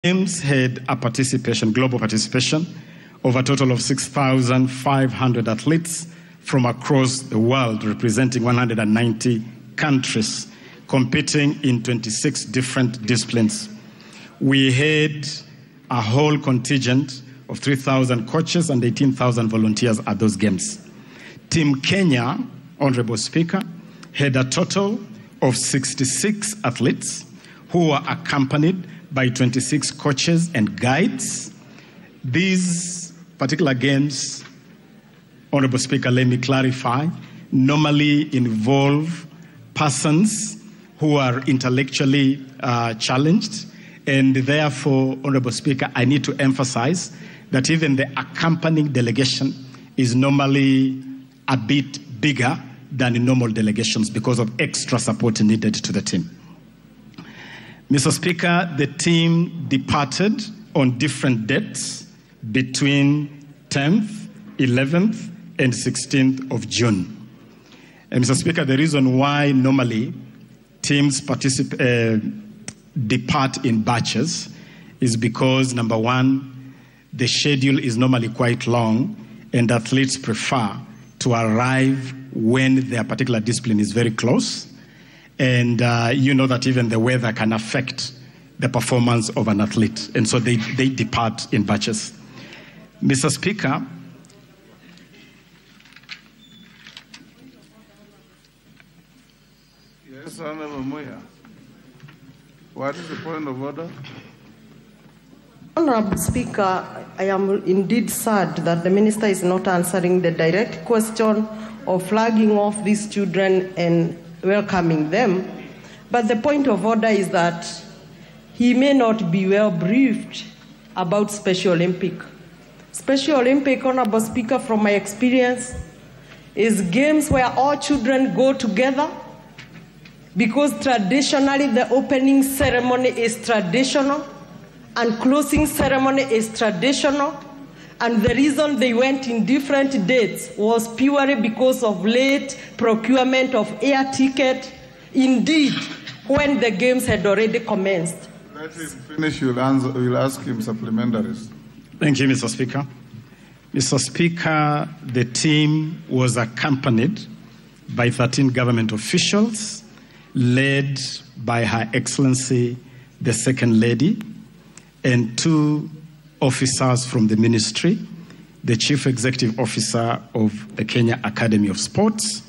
Games had a participation, global participation, of a total of 6,500 athletes from across the world, representing 190 countries, competing in 26 different disciplines. We had a whole contingent of 3,000 coaches and 18,000 volunteers at those games. Team Kenya, Honorable Speaker, had a total of 66 athletes who were accompanied by 26 coaches and guides. These particular games, Honorable Speaker, let me clarify, normally involve persons who are intellectually challenged, and therefore, Honorable Speaker, I need to emphasize that even the accompanying delegation is normally a bit bigger than in normal delegations because of extra support needed to the team. Mr. Speaker, the team departed on different dates between 10th, 11th, and 16th of June. And Mr. Speaker, the reason why normally teams depart in batches is because, number one, the schedule is normally quite long, and athletes prefer to arrive when their particular discipline is very close. And you know that even the weather can affect the performance of an athlete. And so they depart in batches. Mr. Speaker, yes, Honorable Moya. What is the point of order? Honorable Speaker, I am indeed sad that the Minister is not answering the direct question of flagging off these children and welcoming them. But the point of order is that he may not be well briefed about Special Olympic. Special Olympic, Honorable Speaker, from my experience, is games where all children go together, because traditionally the opening ceremony is traditional and closing ceremony is traditional. And the reason they went in different dates was purely because of late procurement of air ticket, indeed, when the games had already commenced. Let him finish, you'll ask him supplementaries. Thank you, Mr. Speaker. Mr. Speaker, the team was accompanied by 13 government officials, led by Her Excellency, the Second Lady, and 2 officers from the ministry, the Chief Executive Officer of the Kenya Academy of Sports,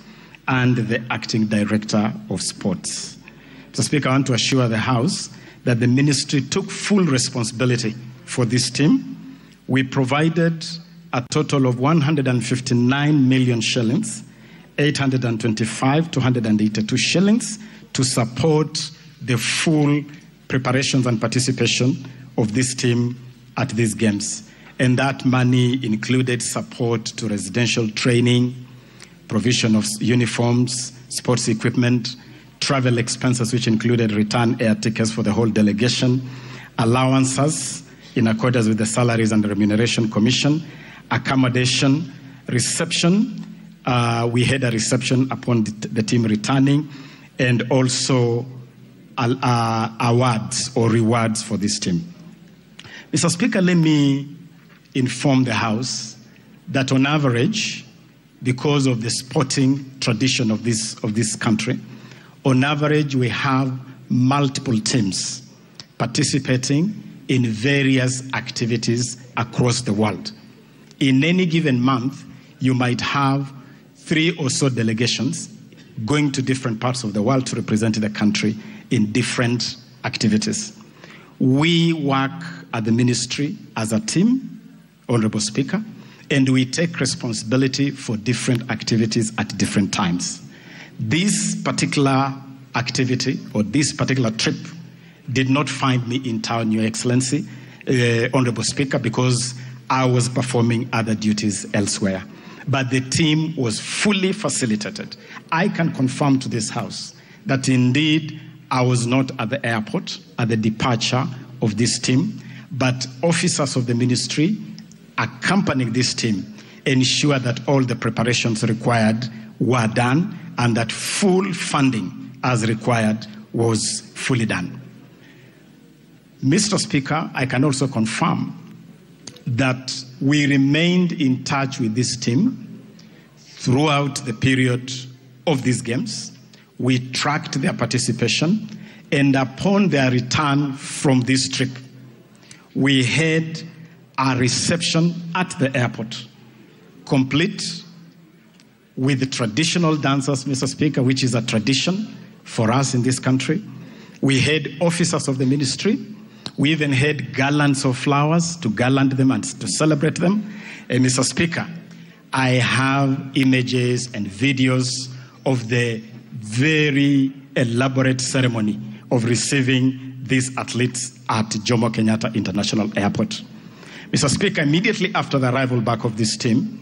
and the Acting Director of Sports. Mr. Speaker, I want to assure the House that the ministry took full responsibility for this team. We provided a total of 159 million shillings, 825,282 shillings to support the full preparations and participation of this team at these games. And that money included support to residential training, provision of uniforms, sports equipment, travel expenses, which included return air tickets for the whole delegation, allowances in accordance with the Salaries and Remuneration Commission, accommodation, reception. We had a reception upon the team returning, and also awards or rewards for this team. Mr. Speaker, let me inform the House that on average, because of the sporting tradition of this country, on average we have multiple teams participating in various activities across the world. In any given month, you might have 3 or so delegations going to different parts of the world to represent the country in different activities. We work at the ministry as a team, Honorable Speaker, and we take responsibility for different activities at different times. This particular activity or this particular trip did not find me in town, Your Excellency, Honorable Speaker, because I was performing other duties elsewhere. But the team was fully facilitated. I can confirm to this House that indeed I was not at the airport at the departure of this team, but officers of the ministry accompanying this team ensure that all the preparations required were done and that full funding as required was fully done. Mr. Speaker, I can also confirm that we remained in touch with this team throughout the period of these games. We tracked their participation, and upon their return from this trip, we had a reception at the airport, complete with the traditional dancers, Mr. Speaker, which is a tradition for us in this country. We had officers of the ministry. We even had garlands of flowers to garland them and to celebrate them. And Mr. Speaker, I have images and videos of the very elaborate ceremony of receiving these athletes at Jomo Kenyatta International Airport. Mr. Speaker, immediately after the arrival back of this team,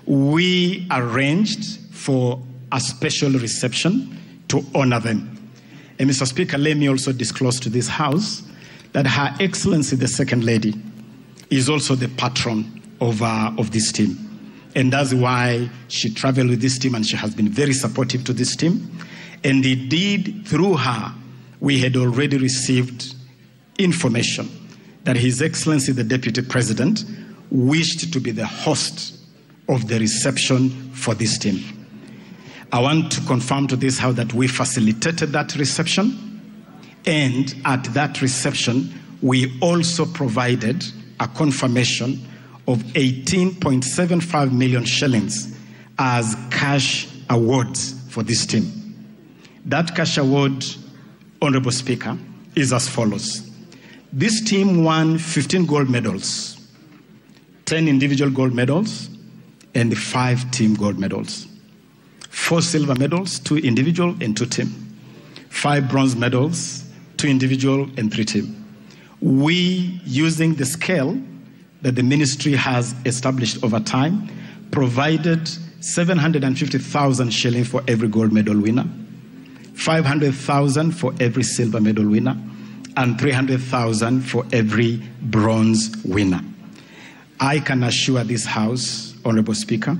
we arranged for a special reception to honor them. And Mr. Speaker, let me also disclose to this House that Her Excellency, the Second Lady, is also the patron of this team. And that's why she traveled with this team, and she has been very supportive to this team. And indeed, through her, we had already received information that His Excellency, the Deputy President, wished to be the host of the reception for this team. I want to confirm to this House that we facilitated that reception, and at that reception, we also provided a confirmation of 18.75 million shillings as cash awards for this team. That cash award, Honorable Speaker, is as follows. This team won 15 gold medals, 10 individual gold medals, and 5 team gold medals. 4 silver medals, 2 individual and 2 team. 5 bronze medals, 2 individual and 3 team. We, using the scale that the ministry has established over time, provided 750,000 shillings for every gold medal winner, 500,000 for every silver medal winner, and 300,000 for every bronze winner. I can assure this House, Honorable Speaker,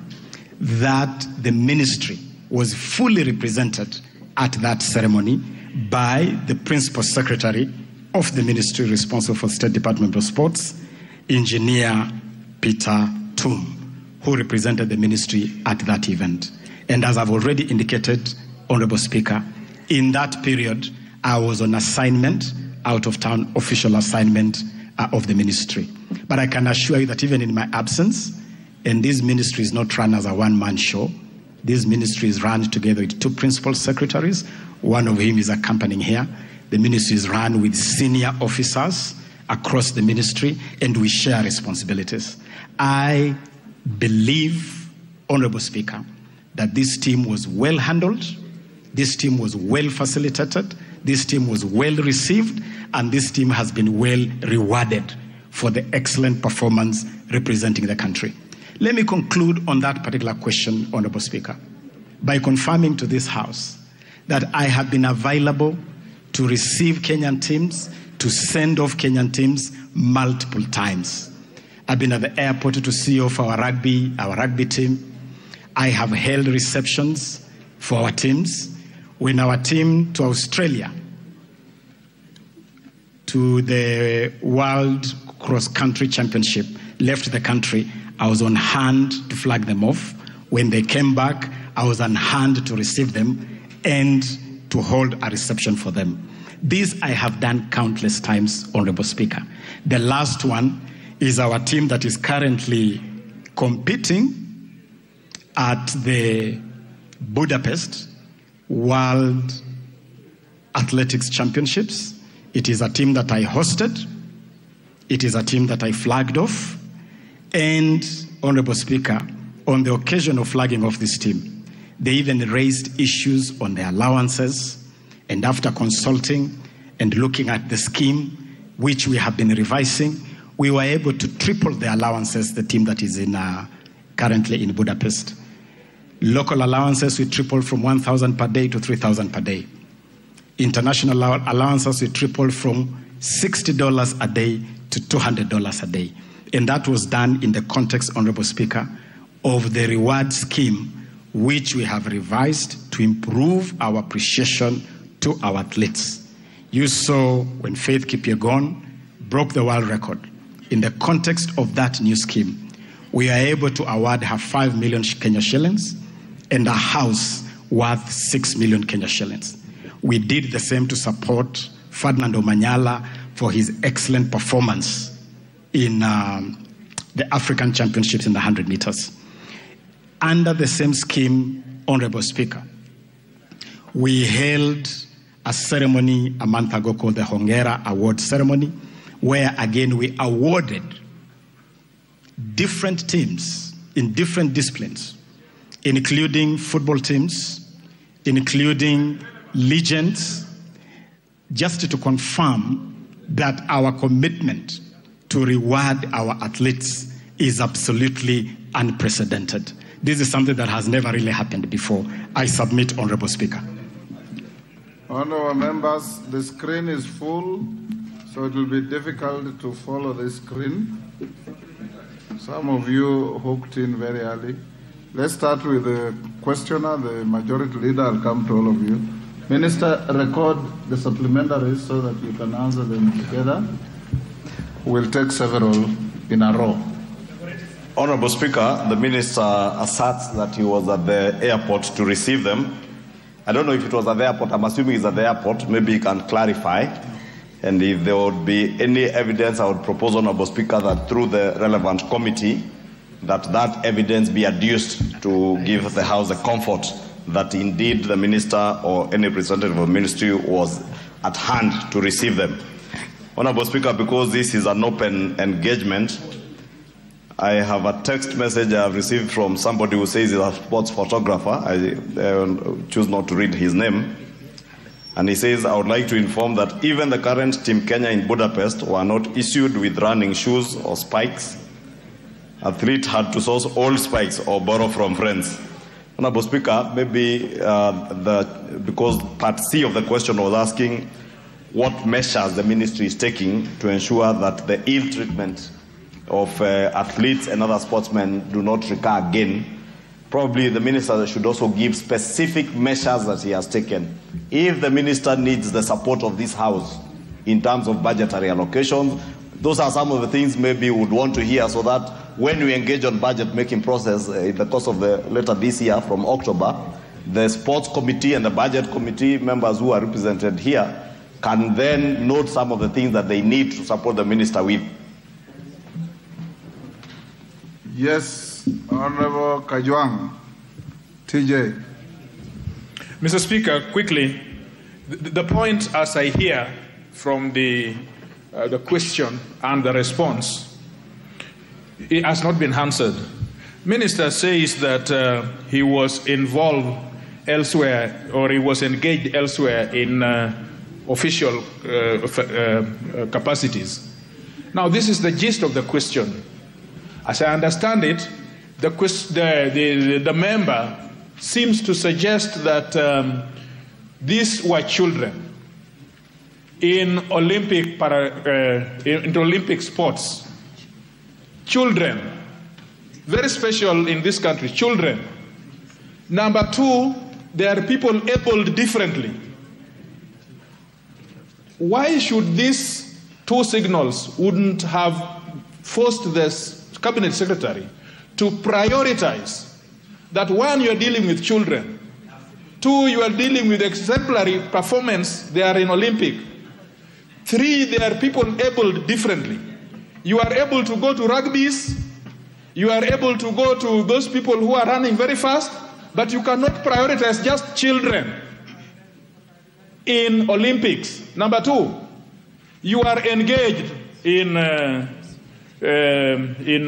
that the ministry was fully represented at that ceremony by the Principal Secretary of the ministry responsible for State Department of Sports, Engineer Peter Toom, who represented the ministry at that event. And as I've already indicated, Honorable Speaker, in that period, I was on assignment, out of town official assignment of the ministry. But I can assure you that even in my absence, and this ministry is not run as a one-man show, this ministry is run together with 2 principal secretaries, one of whom is accompanying here. The ministry is run with senior officers across the ministry, and we share responsibilities. I believe, Honorable Speaker, that this team was well handled, this team was well facilitated, this team was well received, and this team has been well rewarded for the excellent performance representing the country. Let me conclude on that particular question, Honorable Speaker, by confirming to this House that I have been available to receive Kenyan teams, to send off Kenyan teams multiple times. I've been at the airport to see off our rugby team. I have held receptions for our teams. When our team to Australia, to the World Cross-Country Championship, left the country, I was on hand to flag them off. When they came back, I was on hand to receive them and to hold a reception for them. This I have done countless times, Honorable Speaker. The last one is our team that is currently competing at the Budapest World Athletics Championships. It is a team that I hosted. It is a team that I flagged off. And, Honorable Speaker, on the occasion of flagging off this team, they even raised issues on their allowances. And after consulting and looking at the scheme, which we have been revising, we were able to triple the allowances, the team that is currently in Budapest. Local allowances, we tripled from 1,000 per day to 3,000 per day. International allowances, we tripled from $60 a day to $200 a day. And that was done in the context, Honorable Speaker, of the reward scheme, which we have revised to improve our appreciation to our athletes. You saw when Faith Kipyegon broke the world record. In the context of that new scheme, we are able to award her 5 million Kenya shillings and a house worth 6 million Kenya shillings. We did the same to support Ferdinand Omanyala for his excellent performance in the African Championships in the 100 meters. Under the same scheme, Honorable Speaker, we held a ceremony a month ago called the Hongera Award Ceremony, where again we awarded different teams in different disciplines, including football teams, including legends, just to confirm that our commitment to reward our athletes is absolutely unprecedented. This is something that has never really happened before. I submit, Honorable Speaker. Honorable members, the screen is full, so it will be difficult to follow the screen. Some of you hooked in very early. Let's start with the questioner, the majority leader. I'll come to all of you. Minister, record the supplementaries so that you can answer them together. We'll take several in a row. Honorable Speaker, the minister asserts that he was at the airport to receive them. I don't know if it was at the airport. I'm assuming it's at the airport. Maybe he can clarify. And if there would be any evidence, I would propose, Honorable Speaker, that through the relevant committee, that evidence be adduced to give the House the comfort that indeed the minister or any representative of the ministry was at hand to receive them. Honorable Speaker, because this is an open engagement, I have a text message I have received from somebody who says he's a sports photographer. I choose not to read his name. And he says, I would like to inform that even the current Team Kenya in Budapest were not issued with running shoes or spikes. Athlete had to source old spikes or borrow from friends. Honorable Speaker, maybe because part C of the question was asking what measures the ministry is taking to ensure that the ill treatment of athletes and other sportsmen do not recur again. Probably the minister should also give specific measures that he has taken. If the minister needs the support of this House in terms of budgetary allocations, those are some of the things maybe we would want to hear, so that when we engage on budget making process in the course of the later this year from October, the sports committee and the budget committee members who are represented here can then note some of the things that they need to support the minister with. Yes, Honorable Kajwang, TJ. Mr. Speaker, quickly, the point as I hear from the question and the response, it has not been answered. Minister says that he was involved elsewhere, or he was engaged elsewhere in official capacities. Now, this is the gist of the question. As I understand it, the member seems to suggest that these were children in Olympic sports. Children, very special in this country, children. Number two, they are people abled differently. Why should these two signals wouldn't have forced this Cabinet Secretary to prioritize that, one, you are dealing with children, two, you are dealing with exemplary performance, they are in Olympic, three, they are people abled differently. You are able to go to rugby's, you are able to go to those people who are running very fast, but you cannot prioritize just children in Olympics. Number two, you are engaged in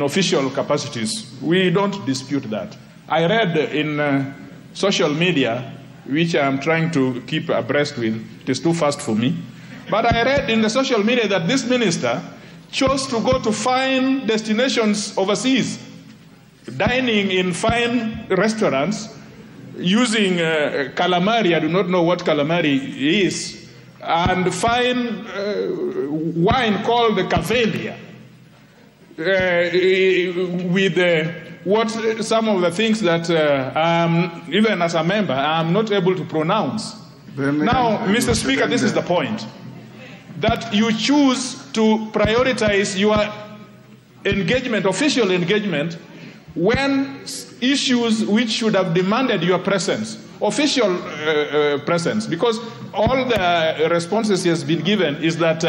official capacities. We don't dispute that. I read in social media, which I'm trying to keep abreast with, it is too fast for me, but I read in the social media that this minister chose to go to fine destinations overseas, dining in fine restaurants, using calamari, I do not know what calamari is, and fine wine called the Cavalia, with what some of the things that even as a member I'm not able to pronounce. Now, Mr. Speaker, this is the point. that you choose to prioritize your engagement, official engagement, when issues which should have demanded your presence, official presence, because all the responses he has been given is that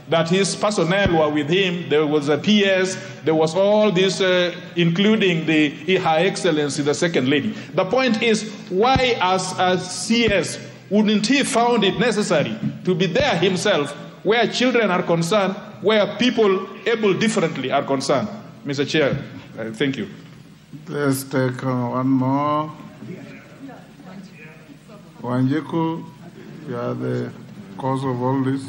that his personnel were with him, there was a PS, there was all this, including Her Excellency, the Second Lady. The point is, why as CS wouldn't he found it necessary to be there himself where children are concerned, where people able differently are concerned? Mr. Chair, thank you. Let's take one more. Wanjiku, you are the cause of all this.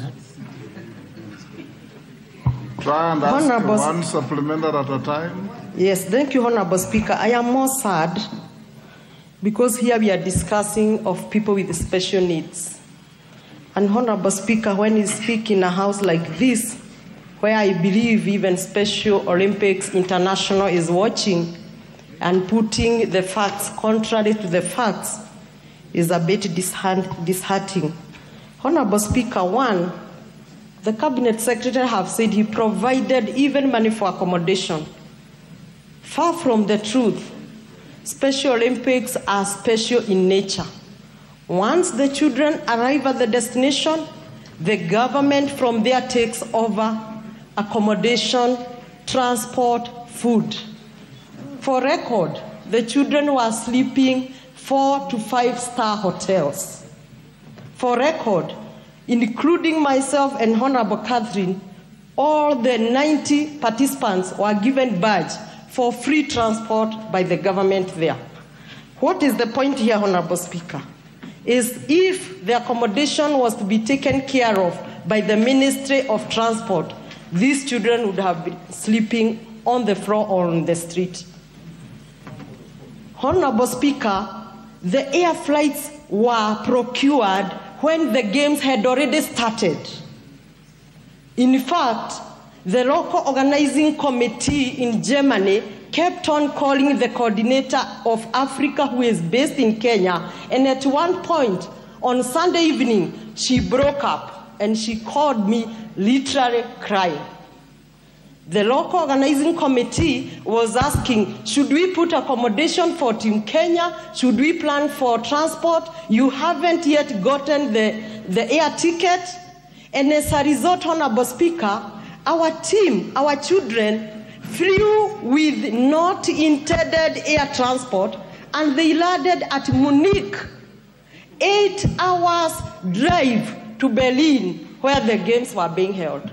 Try and ask Honorable one supplementary at a time. Yes, thank you, Honorable Speaker. I am more sad because here we are discussing of people with special needs. And Honorable Speaker, when you speak in a house like this, where I believe even Special Olympics International is watching and putting the facts contrary to the facts, is a bit disheartening. Honorable Speaker, one, the Cabinet Secretary have said he provided even money for accommodation. Far from the truth. Special Olympics are special in nature. Once the children arrive at the destination, the government from there takes over accommodation, transport, food. For record, the children were sleeping 4 to 5-star hotels. For record, including myself and Honorable Catherine, all the 90 participants were given badge for free transport by the government there. What is the point here, Honorable Speaker? Is if the accommodation was to be taken care of by the Ministry of Transport, these children would have been sleeping on the floor or on the street. Honorable Speaker, the air flights were procured when the games had already started. In fact, the local organizing committee in Germany kept on calling the coordinator of Africa, who is based in Kenya, and at one point on Sunday evening, she broke up and she called me literally crying. The local organizing committee was asking, should we put accommodation for Team Kenya? Should we plan for transport? You haven't yet gotten the air ticket. And as a result, Honorable Speaker, our team, our children, flew with not intended air transport, and they landed at Munich, 8 hours drive to Berlin, where the games were being held.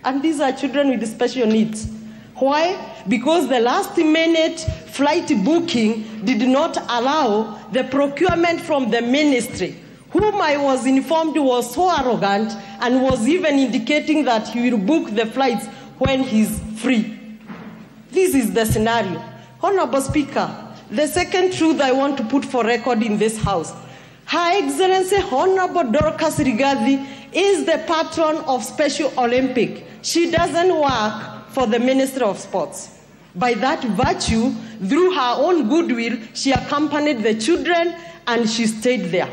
And these are children with special needs. Why? Because the last-minute flight booking did not allow the procurement from the ministry, whom I was informed was so arrogant and was even indicating that he will book the flights when he's free. This is the scenario. Honorable Speaker, the second truth I want to put for record in this House, Her Excellency Honorable Dorcas Rigathi is the patron of Special Olympic. She doesn't work for the Ministry of Sports. By that virtue, through her own goodwill, she accompanied the children and she stayed there.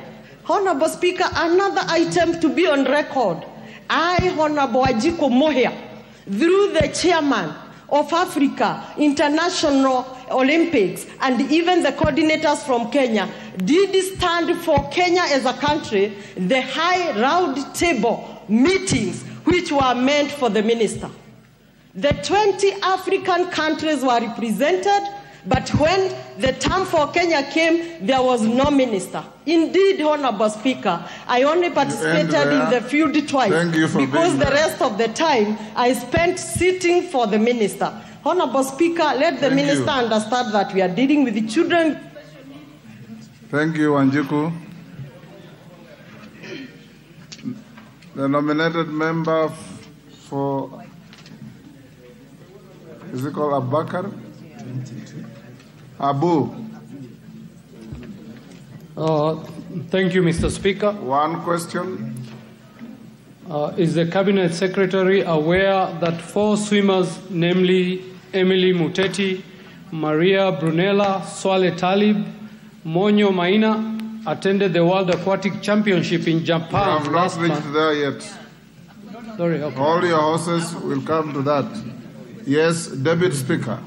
Honorable Speaker, another item to be on record. I, Honorable Ajiko Mohia, through the chairman of Africa International Olympics and even the coordinators from Kenya, did stand for Kenya as a country, the high round table meetings which were meant for the minister. The 20 African countries were represented, but when the time for Kenya came, there was no minister. Indeed, Honorable Speaker, I only participated in the field twice because the rest of the time I spent sitting for the minister. Honorable Speaker, let the minister understand that we are dealing with the children. Thank you, Wanjiku. The nominated member for, is it called Abakar? Abu. Thank you, Mr. Speaker. One question. Is the Cabinet Secretary aware that 4 swimmers, namely Emily Muteti, Maria Brunella, Swale Talib, Monyo Maina, attended the World Aquatic Championship in Japan last month? We have not reached there yet. Sorry, okay. Hold your horses, we'll come to that. Yes, Deputy Speaker.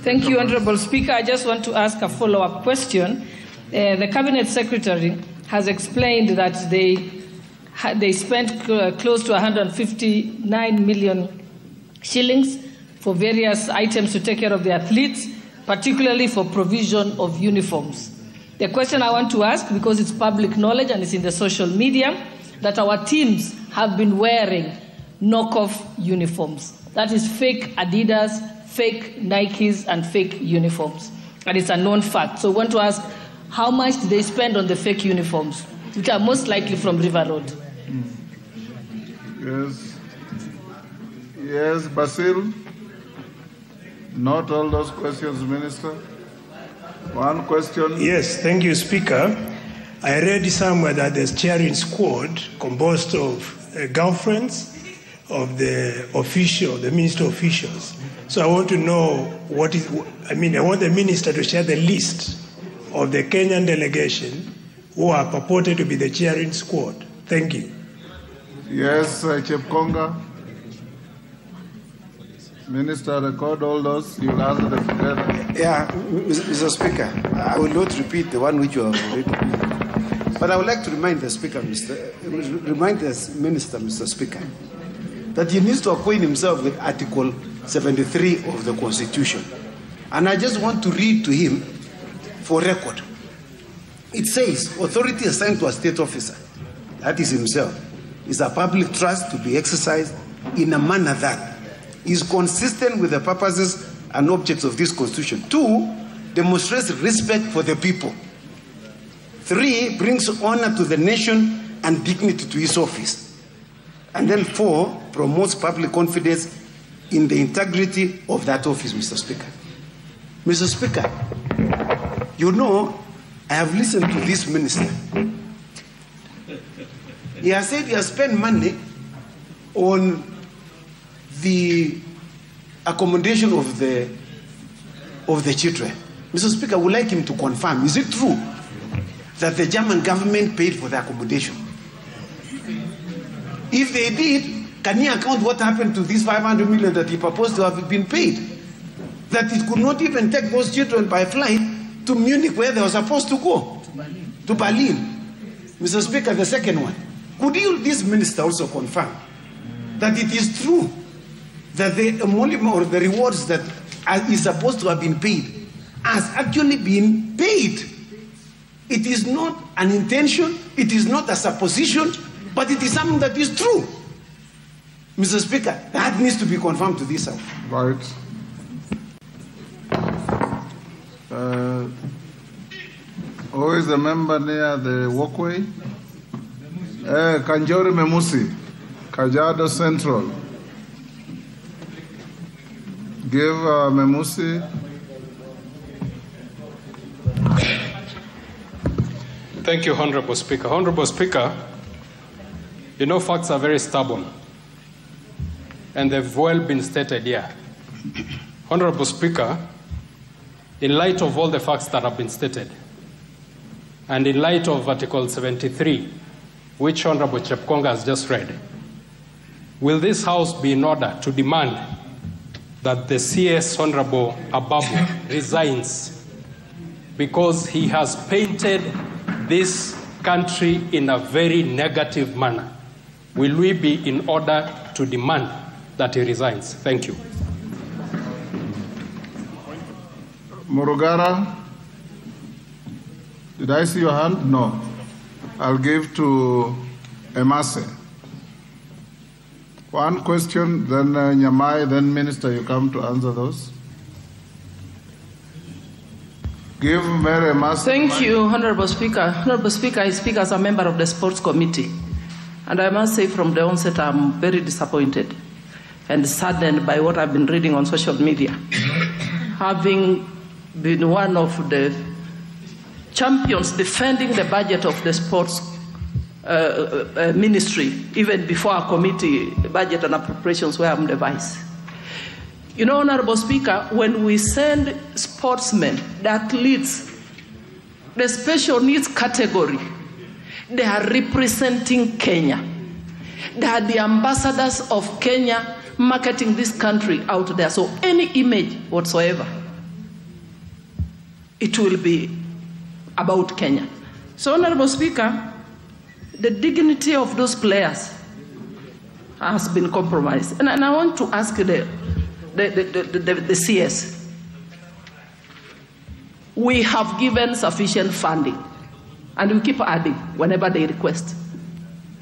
Thank you, Honorable Speaker. I just want to ask a follow-up question. The Cabinet Secretary has explained that they spent close to 159 million shillings for various items to take care of the athletes, particularly for provision of uniforms. The question I want to ask, because it's public knowledge and it's in the social media, that our teams have been wearing knockoff uniforms. That is fake Adidas, fake Nikes, and fake uniforms. And it's a known fact. So I want to ask, how much do they spend on the fake uniforms, which are most likely from River Road? Yes. Yes, Basil. Not all those questions, Minister. One question. Yes, thank you, Speaker. I read somewhere that there's cheering squad composed of girlfriends of the official, the minister officials. So I want to know I want the minister to share the list of the Kenyan delegation who are purported to be the cheering squad. Thank you. Yes, Chepkonga. Minister, record all those. You'll answer them together. Yeah, Mr. Speaker, I will not repeat the one which you have already read. But I would like to remind the Speaker, remind the Minister, Mr. Speaker, that he needs to acquaint himself with Article 73 of the Constitution. And I just want to read to him for record. It says, authority assigned to a state officer, that is himself, is a public trust to be exercised in a manner that is consistent with the purposes and objects of this Constitution. 2, demonstrates respect for the people. 3, brings honor to the nation and dignity to his office. And then 4, promotes public confidence in the integrity of that office, Mr. Speaker. Mr. Speaker, you know, I have listened to this minister. He has said he has spent money on the accommodation of the children. Mr. Speaker, I would like him to confirm, is it true that the German government paid for the accommodation? If they did, can he account what happened to this 500 million that he proposed to have been paid? That it could not even take those children by flight to Munich, where they were supposed to go. To Berlin. Mr. Speaker, the second one. Could you, this minister, also confirm that it is true that the emolument or the rewards that is supposed to have been paid has actually been paid? It is not an intention, it is not a supposition, but it is something that is true. Mr. Speaker, that needs to be confirmed to this House. Right. Who is the member near the walkway? Kanjori Memusi, Kajiado Central. Give Memusi. Thank you, Honorable Speaker. Honorable Speaker, you know facts are very stubborn, and they've well been stated here. Honorable Speaker, in light of all the facts that have been stated, and in light of Article 73, which Honorable Chepkonga has just read, will this House be in order to demand that the CS Honorable Ababu resigns because he has painted this country in a very negative manner? Will we be in order to demand that he resigns? Thank you. Murugara, did I see your hand? No. I'll give to Emase. One question, then Nyamai, then Minister, you come to answer those. Give Mary Emase. Thank you, Honorable Speaker. Honorable Speaker, I speak as a member of the Sports Committee. And I must say from the onset, I'm very disappointed and saddened by what I've been reading on social media. Having been one of the champions defending the budget of the sports ministry, even before our committee, budget and appropriations, where I'm the vice. You know, Honorable Speaker, when we send sportsmen, the athletes, the special needs category, They are representing Kenya. They are the ambassadors of Kenya marketing this country out there. So any image whatsoever, it will be about Kenya. So, Honorable Speaker, the dignity of those players has been compromised. And I want to ask the CS. We have given sufficient funding, and we keep adding whenever they request.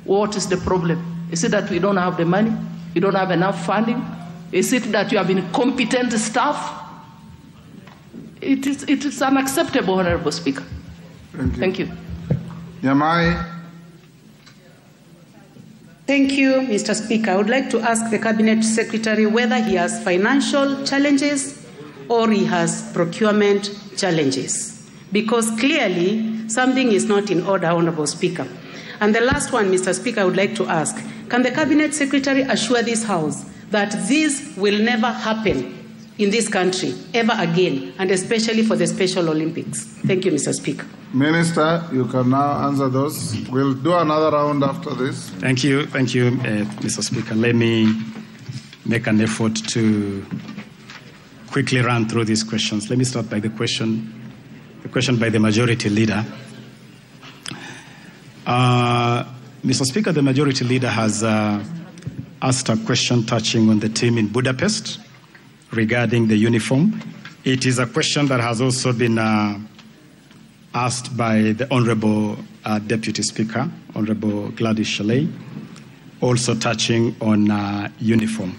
What is the problem? Is it that we don't have the money? You don't have enough funding? Is it that you have incompetent staff? It is unacceptable, Honorable Speaker. Thank you. Nyamai. Thank you, Mr. Speaker. I would like to ask the Cabinet Secretary whether he has financial challenges or he has procurement challenges, because clearly something is not in order, Honorable Speaker. And the last one, Mr. Speaker, I would like to ask, can the Cabinet Secretary assure this House that this will never happen in this country ever again, and especially for the Special Olympics? Thank you, Mr. Speaker. Minister, you can now answer those. We'll do another round after this. Thank you, Mr. Speaker. Let me make an effort to quickly run through these questions. Let me start by the question by the Majority Leader. Mr. Speaker, the Majority Leader has asked a question touching on the team in Budapest regarding the uniform. It is a question that has also been asked by the Honourable Deputy Speaker, Honourable Gladys Shelley, also touching on uniform.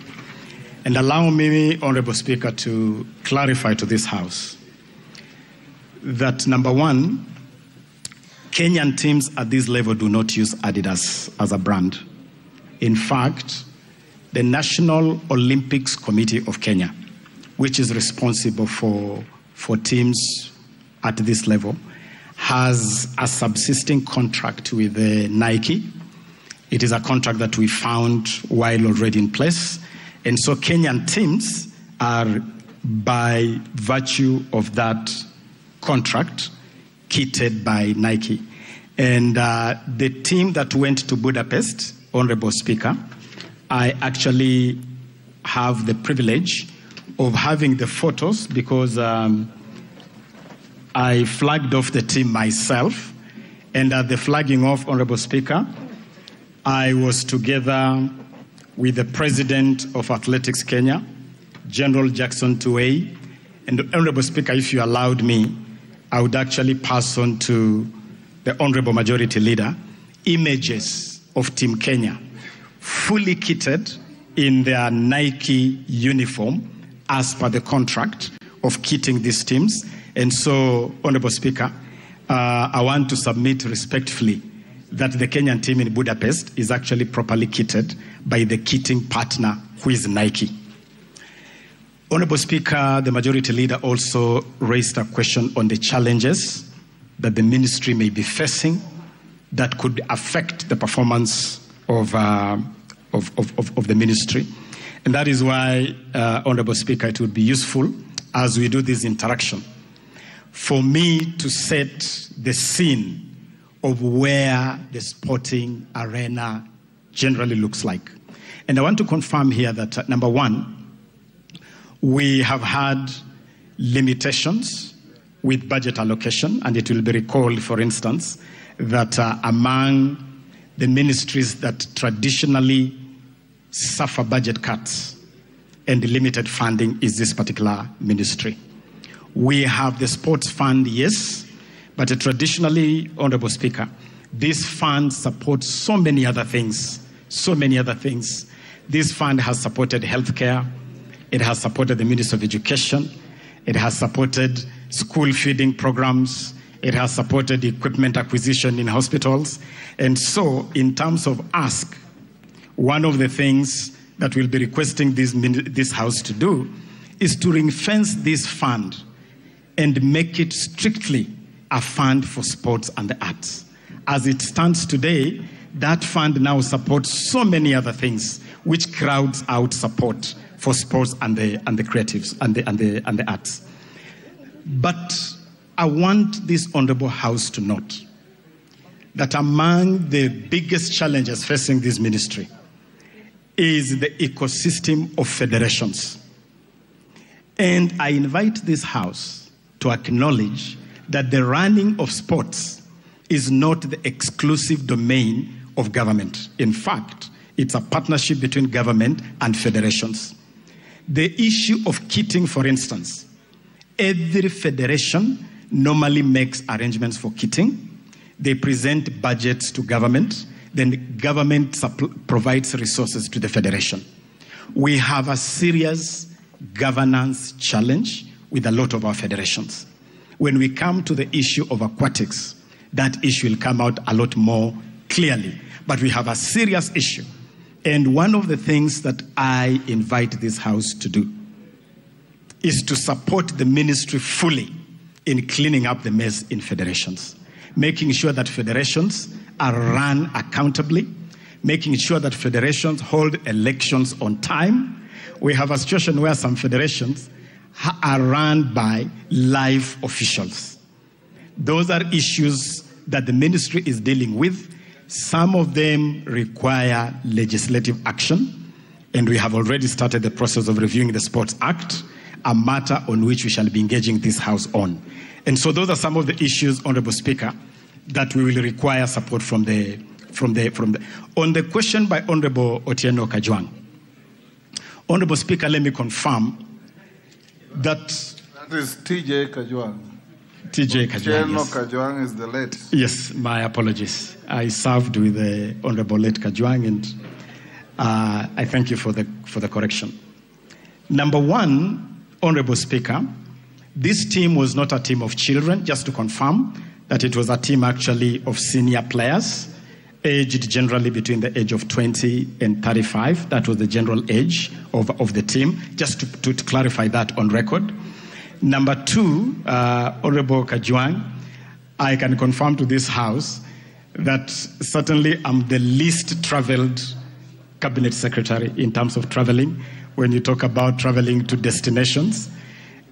And allow me, Honourable Speaker, to clarify to this House that, number one, Kenyan teams at this level do not use Adidas as a brand. In fact, the National Olympics Committee of Kenya, which is responsible for teams at this level, has a subsisting contract with Nike. It is a contract that we found while already in place. And so Kenyan teams are, by virtue of that contract, kitted by Nike. And the team that went to Budapest, Honorable Speaker, I actually have the privilege of having the photos because I flagged off the team myself. And at the flagging off, Honorable Speaker, I was together with the President of Athletics Kenya, General Jackson Tuwei. And Honorable Speaker, if you allowed me, I would actually pass on to the Honorable Majority Leader images of Team Kenya fully kitted in their Nike uniform as per the contract of kitting these teams. And so, Honorable Speaker, I want to submit respectfully that the Kenyan team in Budapest is actually properly kitted by the kitting partner, who is Nike. Honorable Speaker, the Majority Leader also raised a question on the challenges that the ministry may be facing that could affect the performance of the ministry. And that is why, Honorable Speaker, it would be useful as we do this interaction for me to set the scene of where the sporting arena generally looks like. And I want to confirm here that, number one, we have had limitations with budget allocation, and it will be recalled, for instance, that among the ministries that traditionally suffer budget cuts and limited funding is this particular ministry. We have the sports fund, yes, but traditionally, Honorable Speaker, this fund supports so many other things, This fund has supported healthcare, it has supported the Ministry of Education, it has supported school feeding programs, it has supported equipment acquisition in hospitals. And so, in terms of ask, one of the things that we'll be requesting this House to do is to ring-fence this fund and make it strictly a fund for sports and the arts. As it stands today, that fund now supports so many other things, which crowds out support for sports and the creatives and the arts. But I want this Honourable House to note that among the biggest challenges facing this ministry is the ecosystem of federations. And I invite this House to acknowledge that the running of sports is not the exclusive domain of government. In fact, it's a partnership between government and federations. The issue of kitting, for instance, every federation normally makes arrangements for kitting. They present budgets to government, then the government provides resources to the federation. We have a serious governance challenge with a lot of our federations. When we come to the issue of aquatics, that issue will come out a lot more clearly. But we have a serious issue. And one of the things that I invite this House to do is to support the ministry fully in cleaning up the mess in federations, making sure that federations are run accountably, making sure that federations hold elections on time. We have a situation where some federations are run by live officials. Those are issues that the ministry is dealing with. Some of them require legislative action, and we have already started the process of reviewing the Sports Act, a matter on which we shall be engaging this House on. And so those are some of the issues, Honourable Speaker, that we will require support from the. On the question by Honourable Otieno Kajwang, Honourable Speaker, let me confirm that is TJ Kajwang. TJ Kajwang. Otieno Kajwang is the late. Yes, my apologies. I served with the Honourable late Kajwang, and I thank you for the correction. Number one, Honourable Speaker, this team was not a team of children, just to confirm that it was a team actually of senior players, aged generally between the age of 20 and 35. That was the general age of the team, just to clarify that on record. Number two, Honourable Kajwang, I can confirm to this House that certainly I'm the least travelled Cabinet Secretary in terms of travelling. When you talk about travelling to destinations,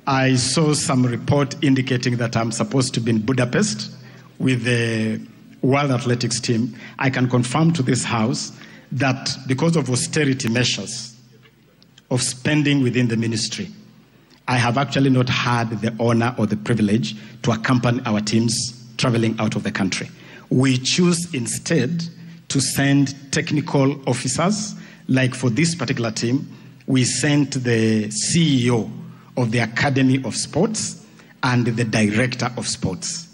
I saw some report indicating that I'm supposed to be in Budapest with the World Athletics team. I can confirm to this House that because of austerity measures of spending within the ministry, I have actually not had the honor or the privilege to accompany our teams traveling out of the country. We choose instead to send technical officers, like for this particular team, we sent the CEO of the Academy of Sports and the Director of Sports.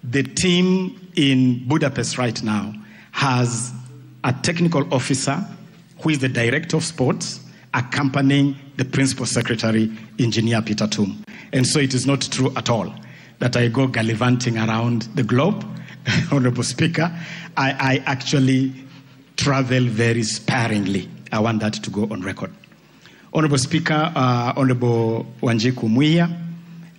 The team in Budapest right now has a technical officer who is the Director of Sports accompanying the Principal Secretary, Engineer Peter Tum. And so it is not true at all that I go gallivanting around the globe. Honourable Speaker, I actually travel very sparingly. I want that to go on record. Honourable Speaker, Honourable Wanjiku Muia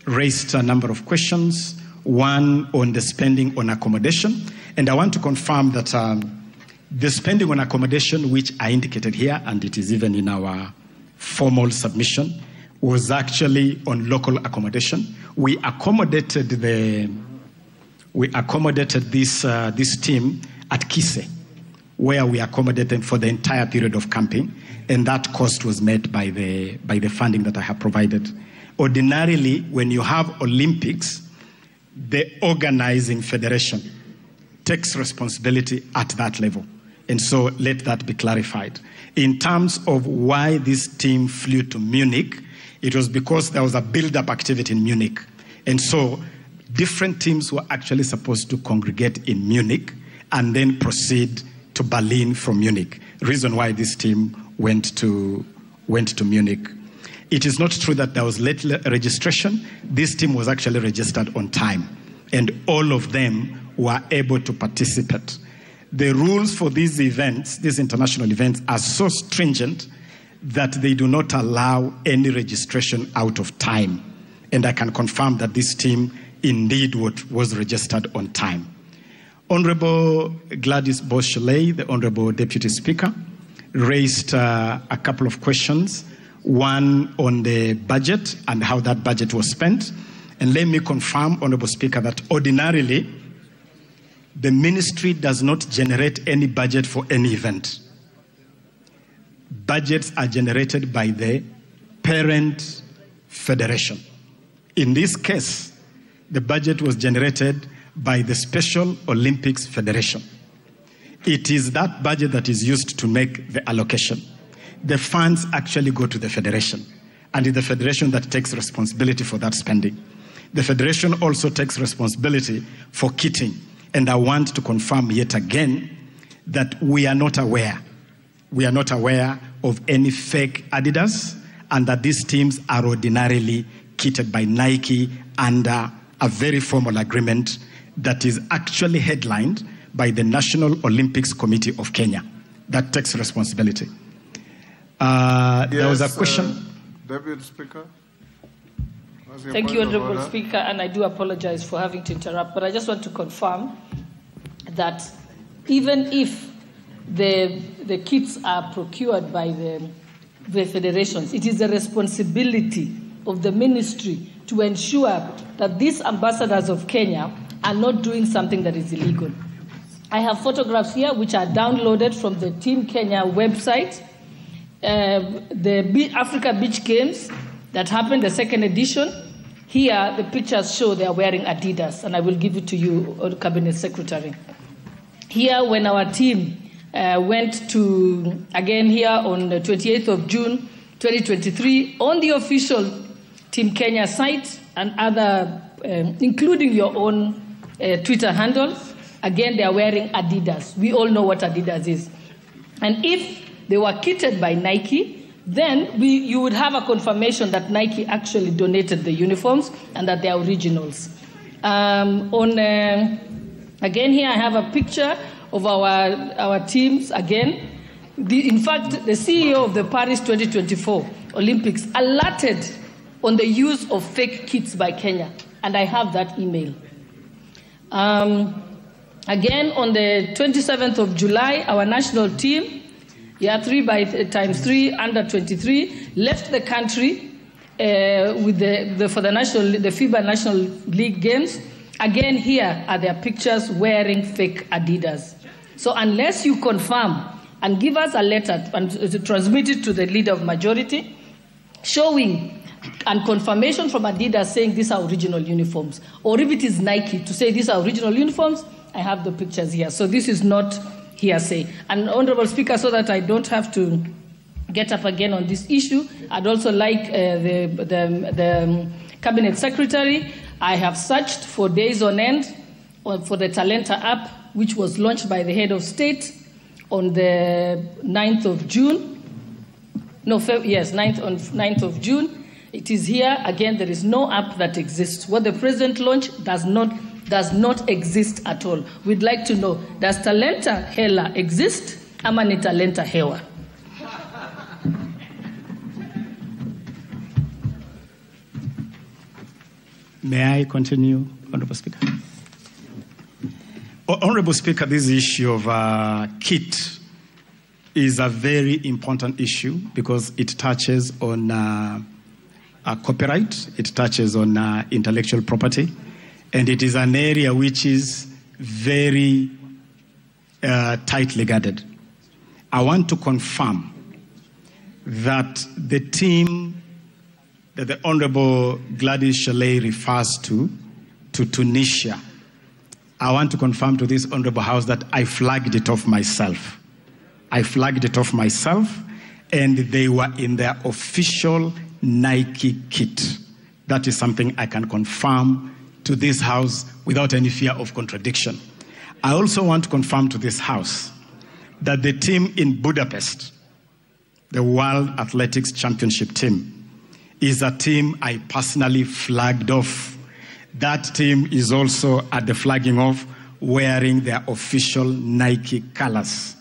raised a number of questions, one on the spending on accommodation. And I want to confirm that the spending on accommodation, which I indicated here, and it is even in our formal submission, was actually on local accommodation. We accommodated this team at Kise, where we accommodated them for the entire period of camping, and that cost was met by the funding that I have provided. Ordinarily, when you have Olympics, the organizing federation takes responsibility at that level. And so let that be clarified. In terms of why this team flew to Munich, it was because there was a build-up activity in Munich. And so different teams were actually supposed to congregate in Munich and then proceed to Berlin from Munich. Reason why this team went to Munich. It is not true that there was late registration. This team was actually registered on time, and all of them were able to participate. The rules for these events, these international events, are so stringent that they do not allow any registration out of time. And I can confirm that this team indeed was registered on time. Honourable Gladys Boscheley, the Honourable Deputy Speaker, raised a couple of questions, one on the budget and how that budget was spent. And let me confirm, Honourable Speaker, that ordinarily the ministry does not generate any budget for any event. Budgets are generated by the parent federation. In this case, the budget was generated by the Special Olympics Federation. It is that budget that is used to make the allocation. The funds actually go to the federation, and it's the federation that takes responsibility for that spending. The federation also takes responsibility for kitting, and I want to confirm yet again that we are not aware of any fake Adidas, and that these teams are ordinarily kitted by Nike under a very formal agreement that is actually headlined by the National Olympics Committee of Kenya. That takes responsibility. There was a question. Deputy Speaker. Thank you, Honourable Speaker, and I do apologize for having to interrupt, but I just want to confirm that even if the kits are procured by the federations, it is the responsibility of the ministry to ensure that these ambassadors of Kenya are not doing something that is illegal. I have photographs here which are downloaded from the Team Kenya website. The Africa Beach Games that happened, the second edition, here the pictures show they are wearing Adidas, and I will give it to you, Cabinet Secretary. Here, when our team went to, again here on the 28th of June 2023, on the official Team Kenya site and other, including your own Twitter handle, again they are wearing Adidas. We all know what Adidas is. And if they were kitted by Nike, then you would have a confirmation that Nike actually donated the uniforms and that they are originals. Again, here I have a picture of our teams again. In fact, the CEO of the Paris 2024 Olympics alerted on the use of fake kits by Kenya, and I have that email. Again, on the 27th of July, our national team, 3x3 under 23, left the country with for the FIBA National League Games. Again, here are their pictures wearing fake Adidas. So unless you confirm and give us a letter and transmit it to the leader of majority, showing and confirmation from Adidas saying these are original uniforms, or if it is Nike to say these are original uniforms, I have the pictures here. So this is not hearsay. And Honourable Speaker, so that I don't have to get up again on this issue, I'd also like the Cabinet Secretary. I have searched for days on end for the Talenta app, which was launched by the head of state on the 9th of June. No, yes, 9th of June. It is here. Again, there is no app that exists. What the President launched does not exist at all. We'd like to know, does Talenta Hela exist? Ama ni Talenta Hewa? May I continue, Honourable Speaker? Honourable Speaker, this issue of kit is a very important issue because it touches on copyright, it touches on intellectual property, and it is an area which is very tightly guarded. I want to confirm that the team that the Honourable Gladys Chalet refers to Tunisia, I want to confirm to this Honourable House that I flagged it off myself. I flagged it off myself, and they were in their official Nike kit. That is something I can confirm to this House without any fear of contradiction. I also want to confirm to this House that the team in Budapest, the World Athletics Championship team, is a team I personally flagged off. That team is also at the flagging off wearing their official Nike colors.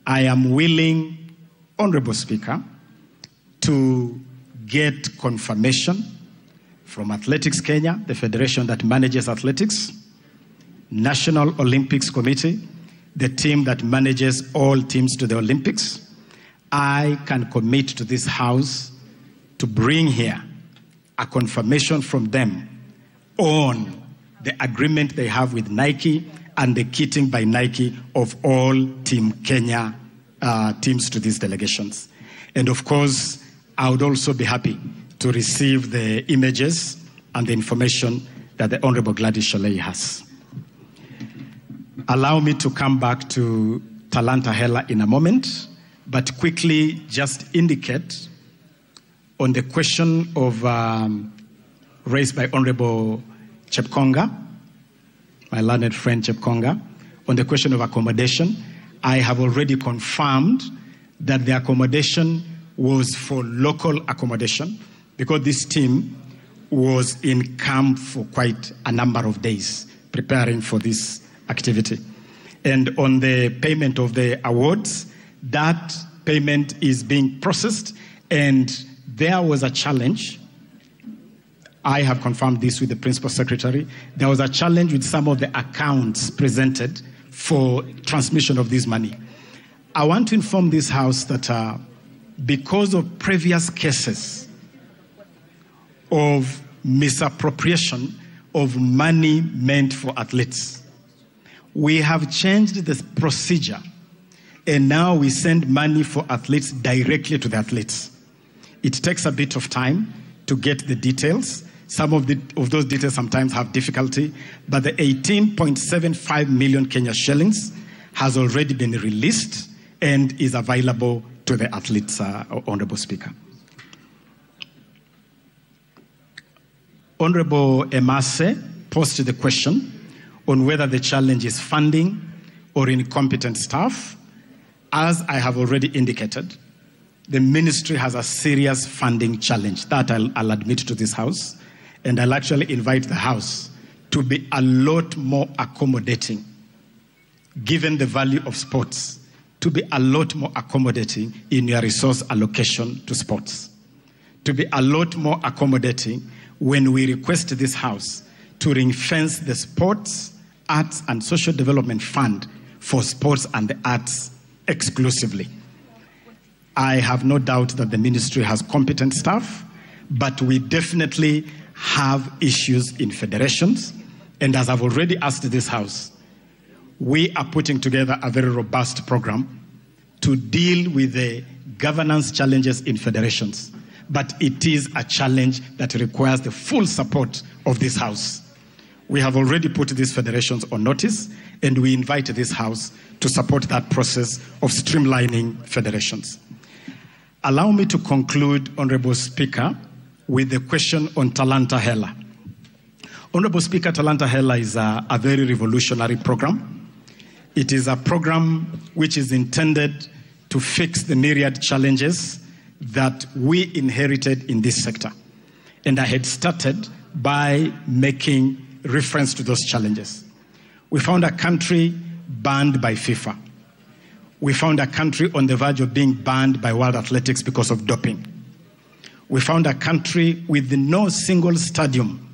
I am willing, Honourable Speaker, to get confirmation from Athletics Kenya, the federation that manages athletics, National Olympics Committee, the team that manages all teams to the Olympics. I can commit to this House to bring here a confirmation from them on the agreement they have with Nike and the kitting by Nike of all Team Kenya teams to these delegations. And of course, I would also be happy to receive the images and the information that the Honorable Gladys Sholei has. Allow me to come back to Talanta Hela in a moment, but quickly just indicate on the question of raised by Honorable Chepkonga, my learned friend Chepkonga, on the question of accommodation. I have already confirmed that the accommodation was for local accommodation because this team was in camp for quite a number of days preparing for this activity. And on the payment of the awards, that payment is being processed, and there was a challenge. I have confirmed this with the Principal Secretary. There was a challenge with some of the accounts presented for transmission of this money. I want to inform this House that because of previous cases of misappropriation of money meant for athletes, we have changed the procedure, and now we send money for athletes directly to the athletes. It takes a bit of time to get the details. Some of those details sometimes have difficulty, but the 18.75 million Kenya shillings has already been released and is available to the athletes, Honorable Speaker. Honorable Emase posed the question on whether the challenge is funding or incompetent staff. As I have already indicated, the ministry has a serious funding challenge. That I'll admit to this House, and I'll actually invite the House to be a lot more accommodating, given the value of sports, to be a lot more accommodating in your resource allocation to sports, to be a lot more accommodating when we request this House to ring-fence the Sports, Arts and Social Development Fund for sports and the arts exclusively. I have no doubt that the ministry has competent staff, but we definitely have issues in federations. And as I've already asked this House, we are putting together a very robust program to deal with the governance challenges in federations. But it is a challenge that requires the full support of this House. We have already put these federations on notice, and we invite this House to support that process of streamlining federations. Allow me to conclude, Honorable Speaker, with the question on Talanta Hela. Honorable Speaker, Talanta Hela is a very revolutionary program. It is a program which is intended to fix the myriad challenges that we inherited in this sector. And I had started by making reference to those challenges. We found a country banned by FIFA. We found a country on the verge of being banned by World Athletics because of doping. We found a country with no single stadium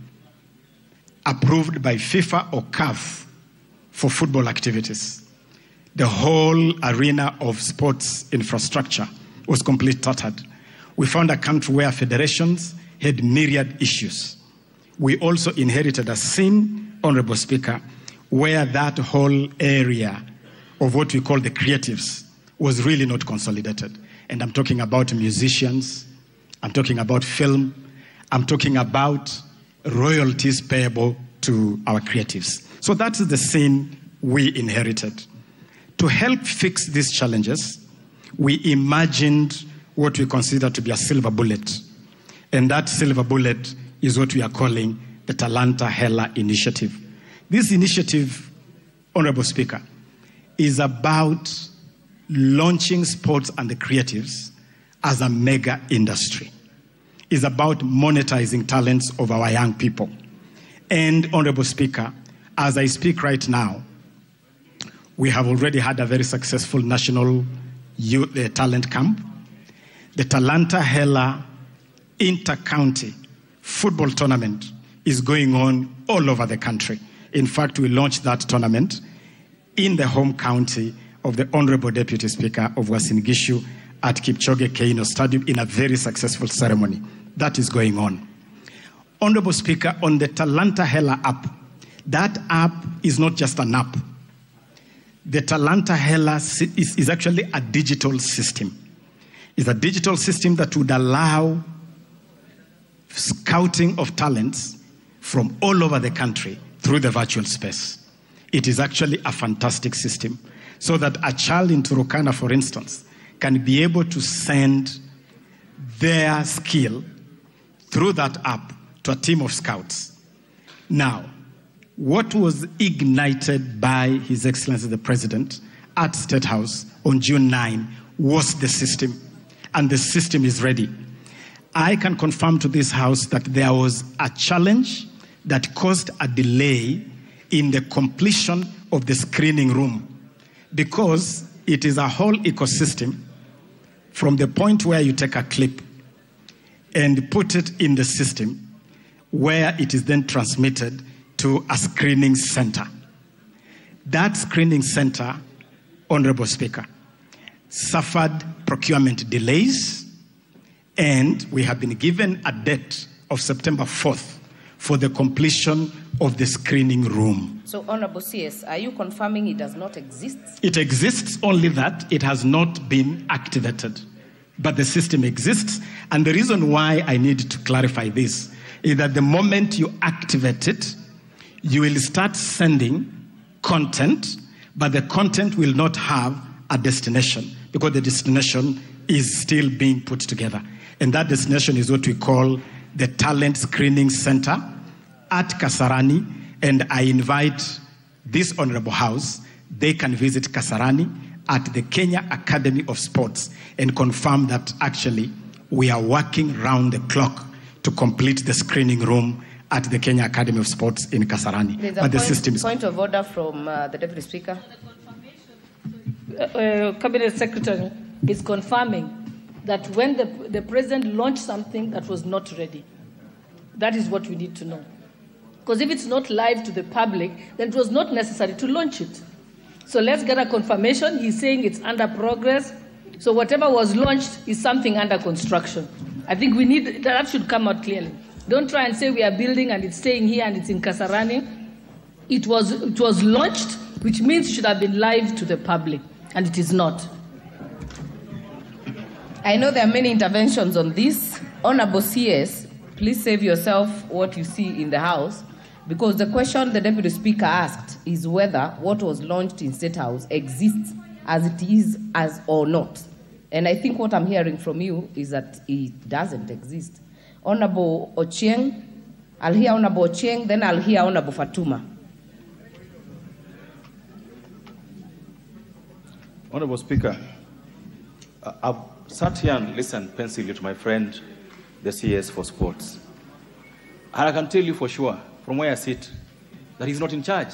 approved by FIFA or CAF for football activities. The whole arena of sports infrastructure was completely tattered. We found a country where federations had myriad issues. We also inherited a scene, Honorable Speaker, where that whole area of what we call the creatives was really not consolidated. And I'm talking about musicians, I'm talking about film, I'm talking about royalties payable to our creatives. So that's the scene we inherited. To help fix these challenges, we imagined what we consider to be a silver bullet. And that silver bullet is what we are calling the Talanta Hela Initiative. This initiative, Honorable Speaker, is about launching sports and the creatives as a mega industry. It's about monetizing talents of our young people. And, Honorable Speaker, as I speak right now, we have already had a very successful national youth talent camp. The Talanta Hela Inter-County Football Tournament is going on all over the country. In fact, we launched that tournament in the home county of the Honorable Deputy Speaker of Uasin Gishu at Kipchoge Keino Stadium in a very successful ceremony. That is going on. Honorable Speaker, on the Talanta Hela app, that app is not just an app. The Talanta Hela is actually a digital system. It's a digital system that would allow scouting of talents from all over the country through the virtual space. It is actually a fantastic system, so that a child in Turkana, for instance, can be able to send their skill through that app to a team of scouts. Now, what was ignited by His Excellency the President at State House on June 9 was the system, and the system is ready. I can confirm to this House that there was a challenge that caused a delay in the completion of the screening room, because it is a whole ecosystem from the point where you take a clip and put it in the system, where it is then transmitted to a screening center. That screening center, Honorable Speaker, suffered procurement delays, and we have been given a date of September 4th for the completion of the screening room. So, Honorable CS, are you confirming it does not exist? It exists, only that it has not been activated. But the system exists, and the reason why I need to clarify this is that the moment you activate it, you will start sending content, but the content will not have a destination, because the destination is still being put together. And that destination is what we call the Talent Screening Center at Kasarani, and I invite this Honorable House, they can visit Kasarani at the Kenya Academy of Sports and confirm that actually we are working round the clock to complete the screening room at the Kenya Academy of Sports in Kasarani. There's but a the system is... point of order from the Deputy Speaker. Cabinet Secretary is confirming that when the President launched something that was not ready, that is what we need to know. Because if it's not live to the public, then it was not necessary to launch it. So let's get a confirmation. He's saying it's under progress. So whatever was launched is something under construction. I think we need, that should come out clearly. Don't try and say we are building and it's staying here and it's in Kasarani. It was launched, which means it should have been live to the public, and it is not. I know there are many interventions on this. Honorable CS, please save yourself what you see in the House, because the question the Deputy Speaker asked is whether what was launched in State House exists as it is as or not. And I think what I'm hearing from you is that it doesn't exist. Honorable Ochieng, I'll hear Honorable Ochieng, then I'll hear Honorable Fatuma. Honorable Speaker, I've sat here and listened pensively to my friend, the CS for Sports. And I can tell you for sure, from where I sit, that he's not in charge.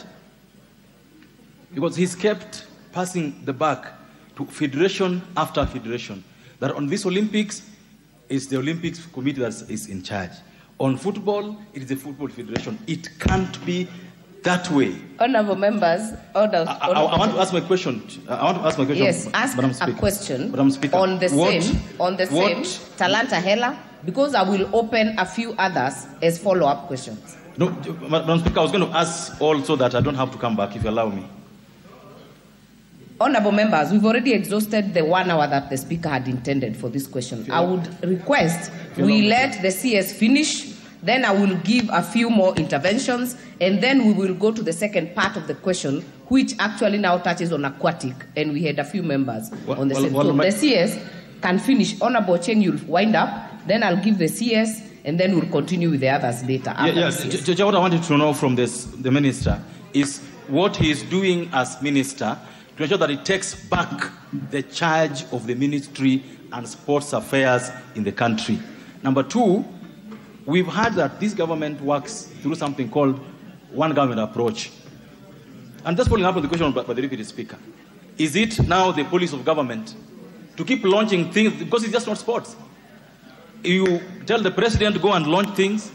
Because he's kept passing the buck to federation after federation. That on this Olympics, it's the Olympics committee that is in charge. On football, it is the football federation. It can't be that way. Honorable members, I want to ask my question. Yes, ask a question on the same Talanta Hela, because I will open a few others as follow-up questions. No, Madam Speaker, I was going to ask also that I don't have to come back, if you allow me. Honorable members, we've already exhausted the 1 hour that the Speaker had intended for this question. I would request we let the CS finish, then I will give a few more interventions, and then we will go to the second part of the question, which actually now touches on aquatic, and we had a few members on the same. So the CS can finish. Honorable Cheng, you'll wind up, then I'll give the CS, and then we'll continue with the others later. What I wanted to know from the Minister is what he is doing as Minister to ensure that he takes back the charge of the Ministry and Sports Affairs in the country. Number two, we've heard that this government works through something called one government approach. And just following up on the question by the Deputy Speaker, is it now the policy of government to keep launching things, because it's just not sports? You tell the President to go and launch things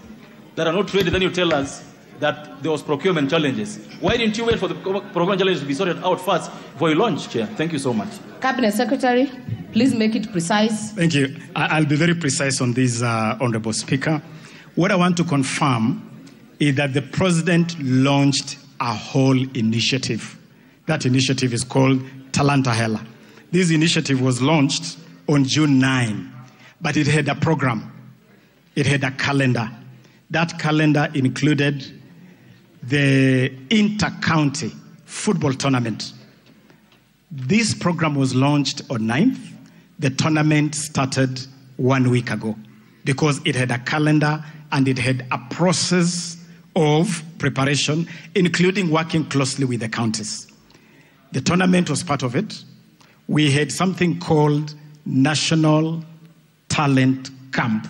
that are not ready, then you tell us that there was procurement challenges. Why didn't you wait for the procurement challenges to be sorted out first before you launch, Chair? Thank you so much. Cabinet Secretary, please make it precise. Thank you. I'll be very precise on this, Honorable Speaker. What I want to confirm is that the President launched a whole initiative That initiative is called Talanta Hela. This initiative was launched on June 9, but it had a program. It had a calendar. That calendar included the inter-county football tournament. This program was launched on 9th. The tournament started 1 week ago because it had a calendar and it had a process of preparation, including working closely with the counties. The tournament was part of it. We had something called National Talent Camp.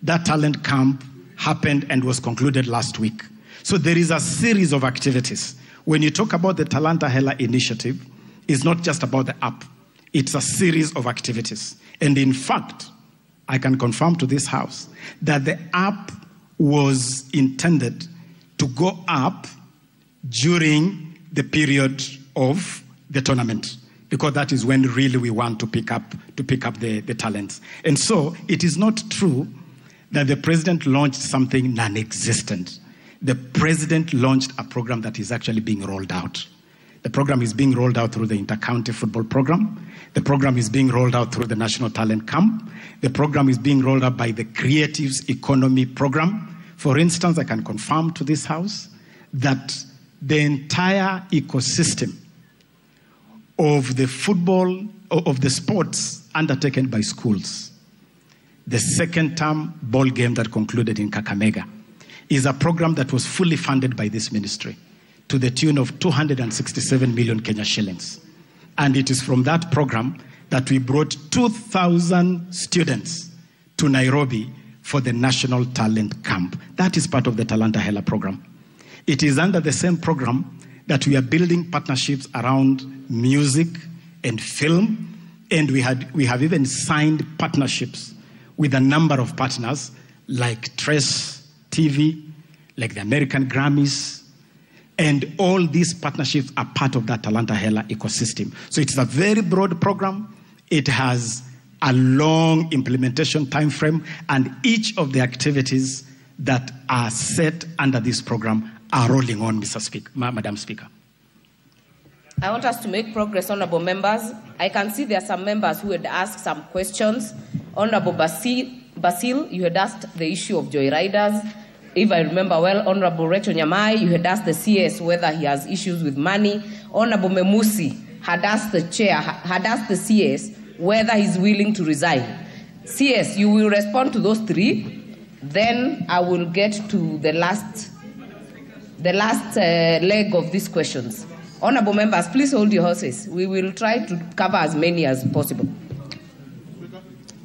That talent camp happened and was concluded last week. So there is a series of activities. When you talk about the Talanta Hela initiative, it's not just about the app. It's a series of activities. And in fact, I can confirm to this House that the app was intended to go up during the period of the tournament, because that is when really we want to pick up the talents. And so it is not true that the president launched something non-existent. The president launched a program that is actually being rolled out. The program is being rolled out through the inter-county football program. The program is being rolled out through the National Talent Camp. The program is being rolled out by the Creatives Economy program. For instance, I can confirm to this House that the entire ecosystem of the football, of the sports undertaken by schools, the second term ball game that concluded in Kakamega, is a program that was fully funded by this ministry to the tune of 267 million Kenya shillings. And it is from that program that we brought 2,000 students to Nairobi for the National Talent Camp. That is part of the Talanta Hela program. It is under the same program that we are building partnerships around music and film, and we have even signed partnerships with a number of partners like Trace TV, like the American Grammys, and all these partnerships are part of that Talanta Hela ecosystem. So it's a very broad program. It has a long implementation time frame, and each of the activities that are set under this program are rolling on, Madam Speaker. I want us to make progress, honorable members. I can see there are some members who had asked some questions. Honorable Basil, you had asked the issue of joyriders. If I remember well, Honorable Rachel Nyamai, you had asked the CS whether he has issues with money. Honorable Memusi had asked the chair, had asked the CS whether he's willing to resign. CS, you will respond to those three. Then I will get to the last leg of these questions. Honorable members, please hold your horses. We will try to cover as many as possible.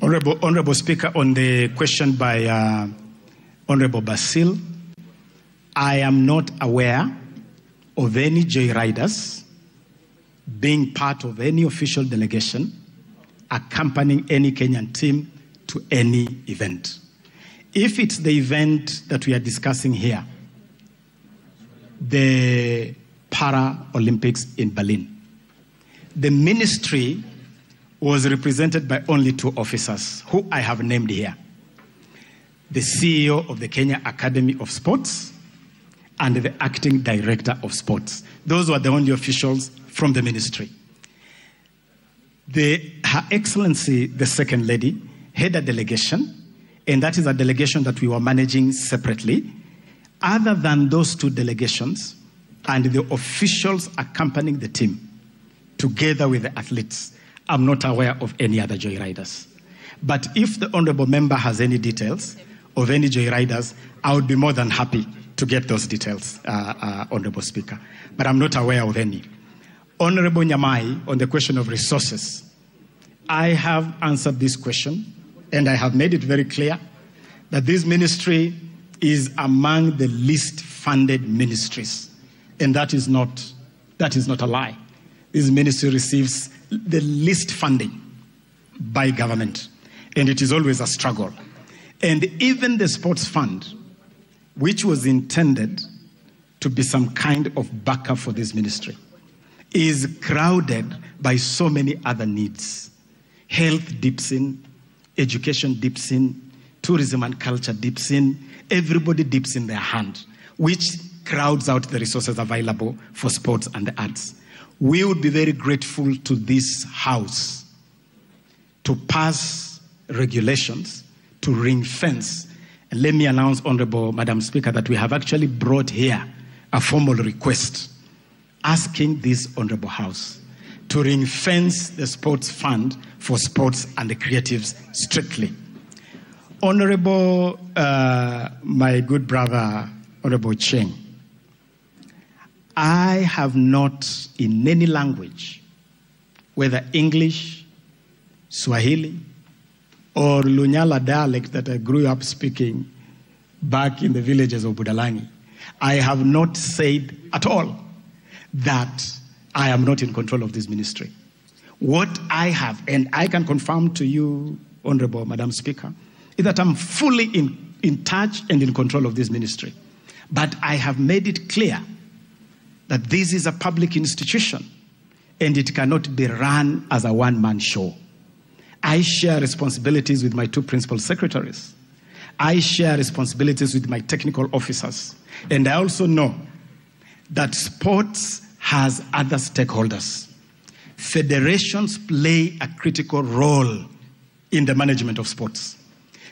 Honorable Speaker, on the question by Honorable Basil, I am not aware of any joyriders being part of any official delegation accompanying any Kenyan team to any event. If it's the event that we are discussing here, the Paralympics in Berlin, the ministry was represented by only two officers who I have named here: the CEO of the Kenya Academy of Sports and the acting director of sports. Those were the only officials from the ministry. Her Excellency, the Second Lady, had a delegation, and that is a delegation that we were managing separately. Other than those two delegations and the officials accompanying the team, together with the athletes, I'm not aware of any other joyriders. But if the honorable member has any details of any joyriders, I would be more than happy to get those details, Honorable Speaker. But I'm not aware of any. Honorable Nyamai, on the question of resources, I have answered this question, and I have made it very clear that this ministry is among the least funded ministries. And that is not a lie. This ministry receives the least funding by government, and it is always a struggle. And even the sports fund, which was intended to be some kind of backup for this ministry, is crowded by so many other needs. Health dips in, education dips in, tourism and culture dips in, everybody dips in their hand, which crowds out the resources available for sports and the arts. We would be very grateful to this House to pass regulations to ring fence. And let me announce, Honorable Madam Speaker, that we have actually brought here a formal request asking this Honorable House to ring fence the sports fund for sports and the creatives strictly. Honorable, my good brother, Honorable Cheng, I have not in any language, whether English, Swahili, or Lunyala dialect that I grew up speaking back in the villages of Budalangi, I have not said at all that I am not in control of this ministry. What I have, and I can confirm to you, Honorable Madam Speaker, is that I'm fully in touch and in control of this ministry. But I have made it clear that this is a public institution and it cannot be run as a one-man show. I share responsibilities with my two principal secretaries. I share responsibilities with my technical officers. And I also know that sports has other stakeholders. Federations play a critical role in the management of sports.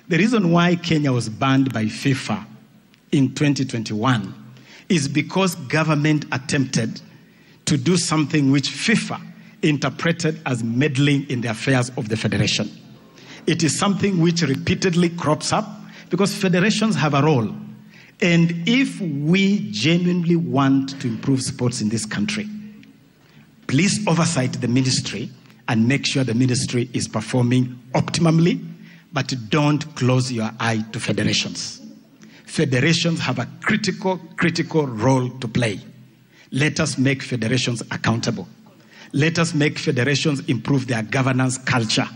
The reason why Kenya was banned by FIFA in 2021 is because government attempted to do something which FIFA interpreted as meddling in the affairs of the federation. It is something which repeatedly crops up because federations have a role. And if we genuinely want to improve sports in this country, please oversight the ministry and make sure the ministry is performing optimally, but don't close your eye to federations. Federations have a critical role to play. Let us make federations accountable. Let us make federations improve their governance culture.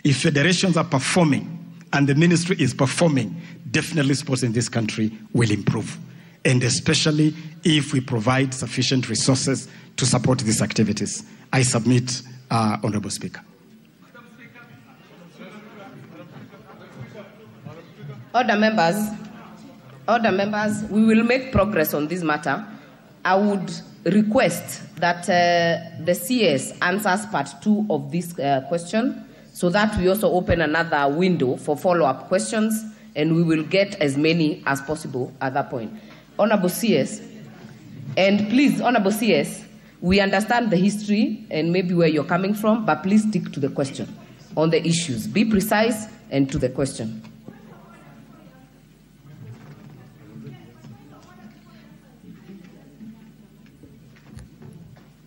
If federations are performing and the ministry is performing, definitely sports in this country will improve. And especially if we provide sufficient resources to support these activities. I submit, Honorable Speaker. Other members, we will make progress on this matter. I would request that the CS answers part 2 of this question so that we also open another window for follow-up questions and we will get as many as possible at that point. Honorable CS, and please, Honorable CS, we understand the history and maybe where you're coming from, but please stick to the question on the issues. Be precise and to the question.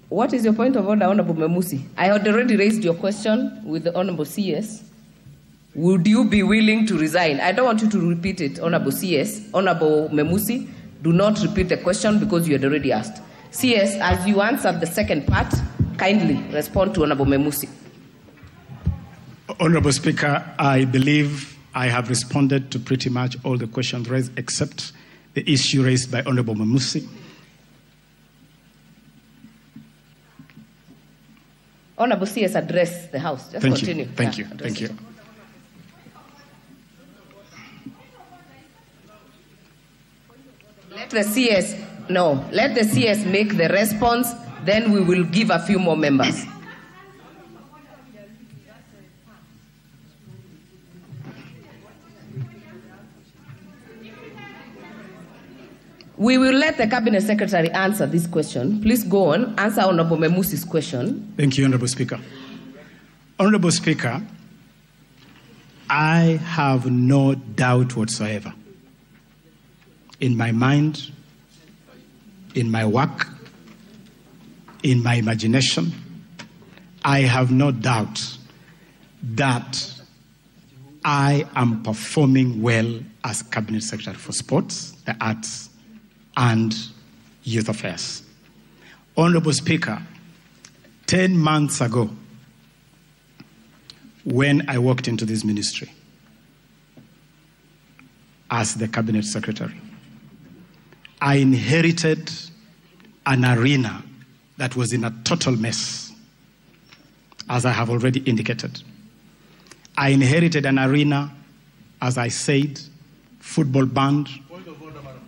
What is your point of order, Honorable Memusi? I had already raised your question with the Honorable CS. Would you be willing to resign? I don't want you to repeat it, Honorable CS. Honorable Memusi, do not repeat the question because you had already asked. CS, as you answered the second part, kindly respond to Honorable Memusi. Honorable Speaker, I believe I have responded to pretty much all the questions raised except the issue raised by Honorable Memusi. Honorable CS, address the House. Just Thank continue. You. Thank you. Thank you. Let the CS make the response, then we will give a few more members. We will let the Cabinet Secretary answer this question. Please go on, answer Honorable Memusi's question. Thank you, Honorable Speaker. Honorable Speaker, I have no doubt whatsoever in my mind, in my work, in my imagination. I have no doubt that I am performing well as Cabinet Secretary for Sports, the Arts, and Youth Affairs. Honorable Speaker, 10 months ago, when I walked into this ministry as the Cabinet Secretary, I inherited an arena that was in a total mess, as I have already indicated. I inherited an arena, as I said, football banned.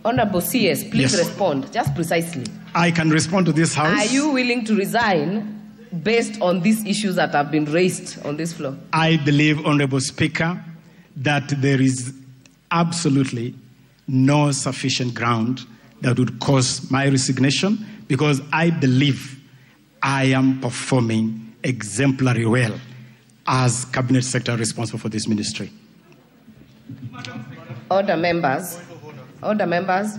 Honorable CS, please respond, just precisely. I can respond to this House. Are you willing to resign based on these issues that have been raised on this floor? I believe, Honorable Speaker, that there is absolutely no sufficient ground that would cause my resignation, because I believe I am performing exemplary well as Cabinet Secretary responsible for this ministry. Order, members. Order, members.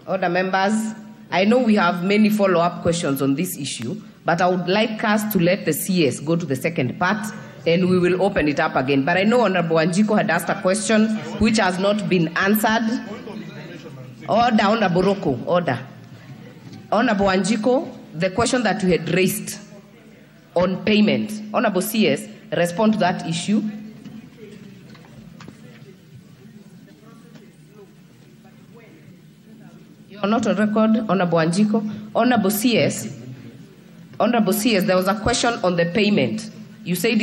Order, members. I know we have many follow-up questions on this issue, but I would like us to let the CS go to the second part, and we will open it up again. But I know Honorable Wanjiko had asked a question which has not been answered. Order, Honorable Roko, order. Honorable Wanjiko, the question that you had raised on payment, Honorable CS, respond to that issue. You are not on record, Honorable Wanjiko. Honorable CS, there was a question on the payment. You said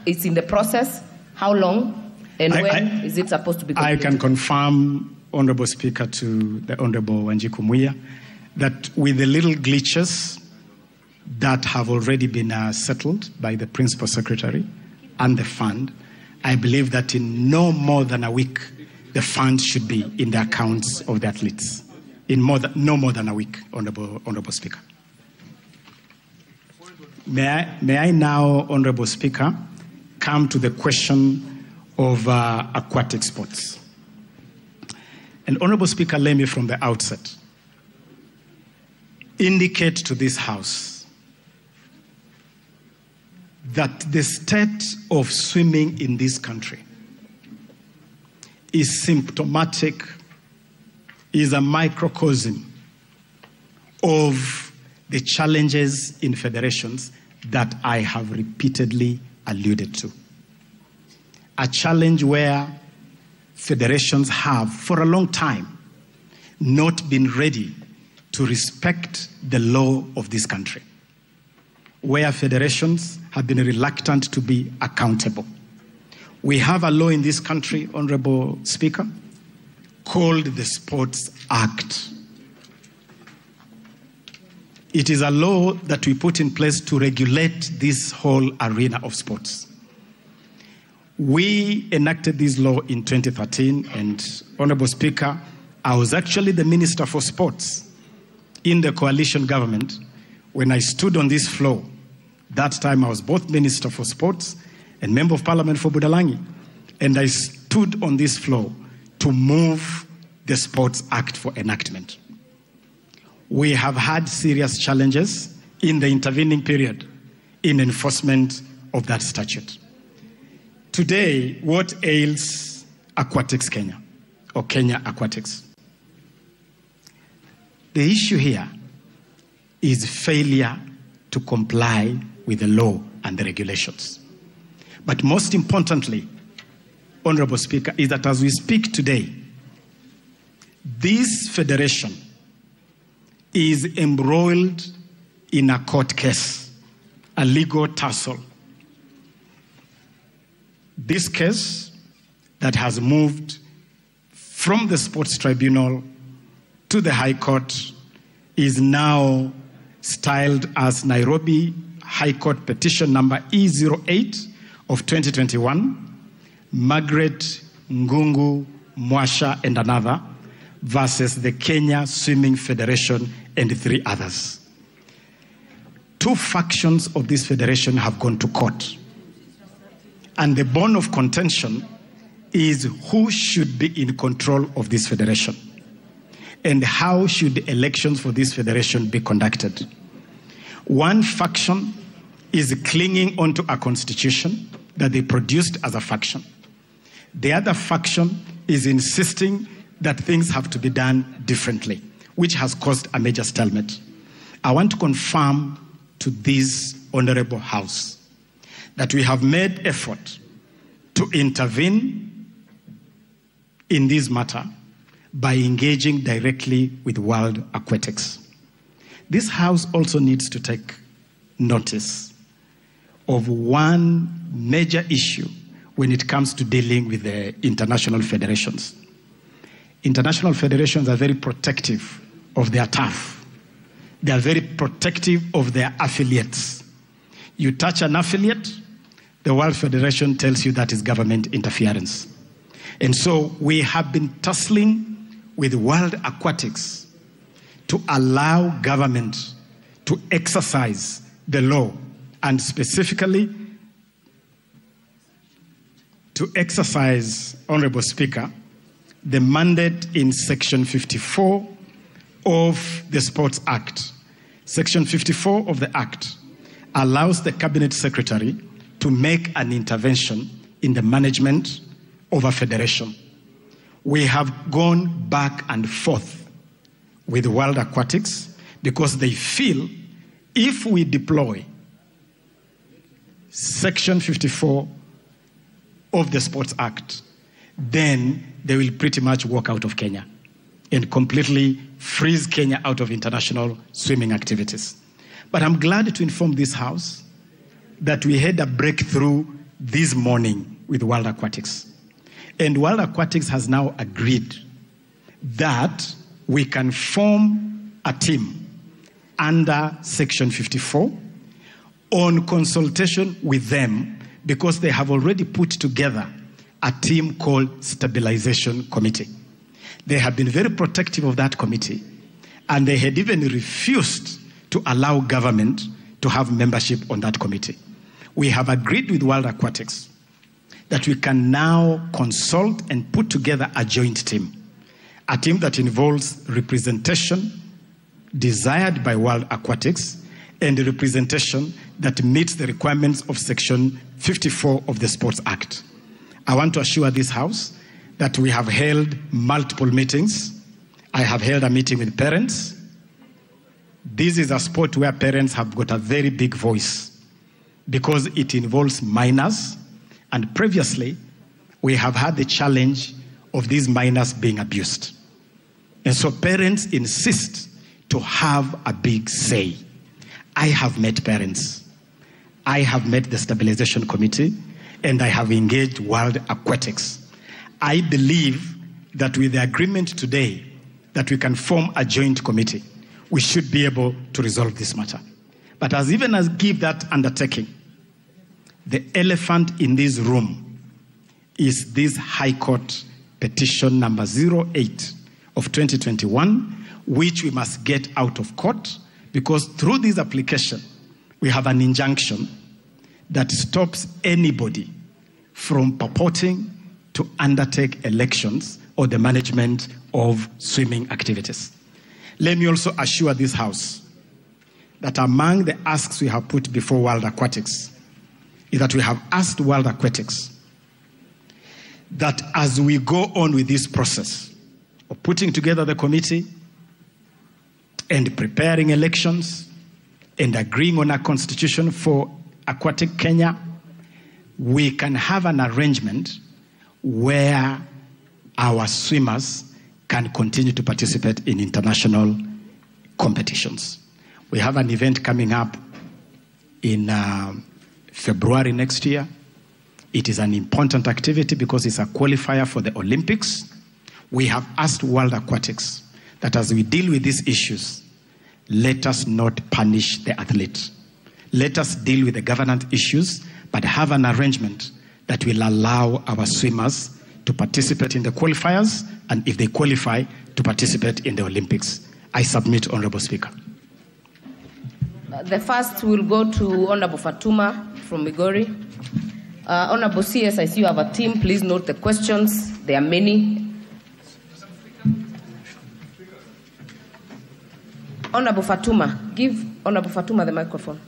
it's in the process. How long and when is it supposed to be completed? I can confirm, Honorable Speaker, to the Honorable Wanjiko Muya, that with the little glitches that have already been settled by the Principal Secretary and the fund, I believe that in no more than a week, the funds should be in the accounts of the athletes. No more than a week, Honorable Speaker. May I now, Honorable Speaker, come to the question of aquatic sports. And Honorable Speaker, let me from the outset indicate to this House that the state of swimming in this country is symptomatic, is a microcosm of the challenges in federations that I have repeatedly alluded to. A challenge where federations have, for a long time, not been ready to respect the law of this country, where federations have been reluctant to be accountable. We have a law in this country, Honorable Speaker, called the Sports Act. It is a law that we put in place to regulate this whole arena of sports. We enacted this law in 2013, and Honorable Speaker, I was actually the Minister for Sports in the coalition government when I stood on this floor. That time I was both Minister for Sports and Member of Parliament for Budalangi, and I stood on this floor to move the Sports Act for enactment. We have had serious challenges in the intervening period in enforcement of that statute. Today, what ails Aquatics Kenya, or Kenya Aquatics? The issue here is failure to comply with the law and the regulations. But most importantly, Honorable Speaker, is that as we speak today, this federation is embroiled in a court case, a legal tussle. This case that has moved from the Sports Tribunal to the High Court is now styled as Nairobi High Court Petition number E08 of 2021, Margaret Ngungu Mwasha and another, versus the Kenya Swimming Federation and 3 others. 2 factions of this federation have gone to court. And the bone of contention is who should be in control of this federation and how should elections for this federation be conducted. One faction is clinging onto a constitution that they produced as a faction. The other faction is insisting that things have to be done differently, which has caused a major stalemate. I want to confirm to this honorable House that we have made effort to intervene in this matter by engaging directly with World Aquatics. This House also needs to take notice of one major issue when it comes to dealing with the international federations. International federations are very protective of their turf. They are very protective of their affiliates. You touch an affiliate, the World Federation tells you that is government interference. And so we have been tussling with World Aquatics to allow government to exercise the law, and specifically to exercise, Honorable Speaker, the mandate in Section 54 of the Sports Act. Section 54 of the Act allows the Cabinet Secretary to make an intervention in the management of a federation. We have gone back and forth with World Aquatics because they feel if we deploy Section 54 of the Sports Act, then they will pretty much walk out of Kenya and completely freeze Kenya out of international swimming activities. But I'm glad to inform this House that we had a breakthrough this morning with World Aquatics. And World Aquatics has now agreed that we can form a team under Section 54 on consultation with them, because they have already put together a team called Stabilization Committee. They have been very protective of that committee, and they had even refused to allow government to have membership on that committee. We have agreed with World Aquatics that we can now consult and put together a joint team, a team that involves representation desired by World Aquatics and representation that meets the requirements of Section 54 of the Sports Act. I want to assure this House that we have held multiple meetings. I have held a meeting with parents. This is a sport where parents have got a very big voice because it involves minors, and previously we have had the challenge of these minors being abused. And so parents insist to have a big say. I have met parents. I have met the Stabilization Committee, and I have engaged World Aquatics. I believe that with the agreement today that we can form a joint committee, we should be able to resolve this matter. But as give that undertaking, the elephant in this room is this High Court petition number 08 of 2021, which we must get out of court, because through this application, we have an injunction that stops anybody from purporting to undertake elections or the management of swimming activities. Let me also assure this House that among the asks we have put before World Aquatics is that we have asked World Aquatics that as we go on with this process of putting together the committee and preparing elections and agreeing on a constitution for Aquatic Kenya, we can have an arrangement where our swimmers can continue to participate in international competitions. We have an event coming up in February next year. It is an important activity because it's a qualifier for the Olympics. We have asked World Aquatics that as we deal with these issues, let us not punish the athlete. Let us deal with the governance issues, but have an arrangement that will allow our swimmers to participate in the qualifiers, and if they qualify, to participate in the Olympics. I submit, Honorable Speaker. The first will go to Honorable Fatuma from Migori. Honorable CS, I see you have a team. Please note the questions. There are many. Honorable Fatuma, give Honorable Fatuma the microphone.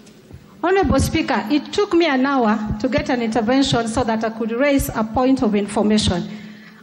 Honorable Speaker, it took me an hour to get an intervention so that I could raise a point of information.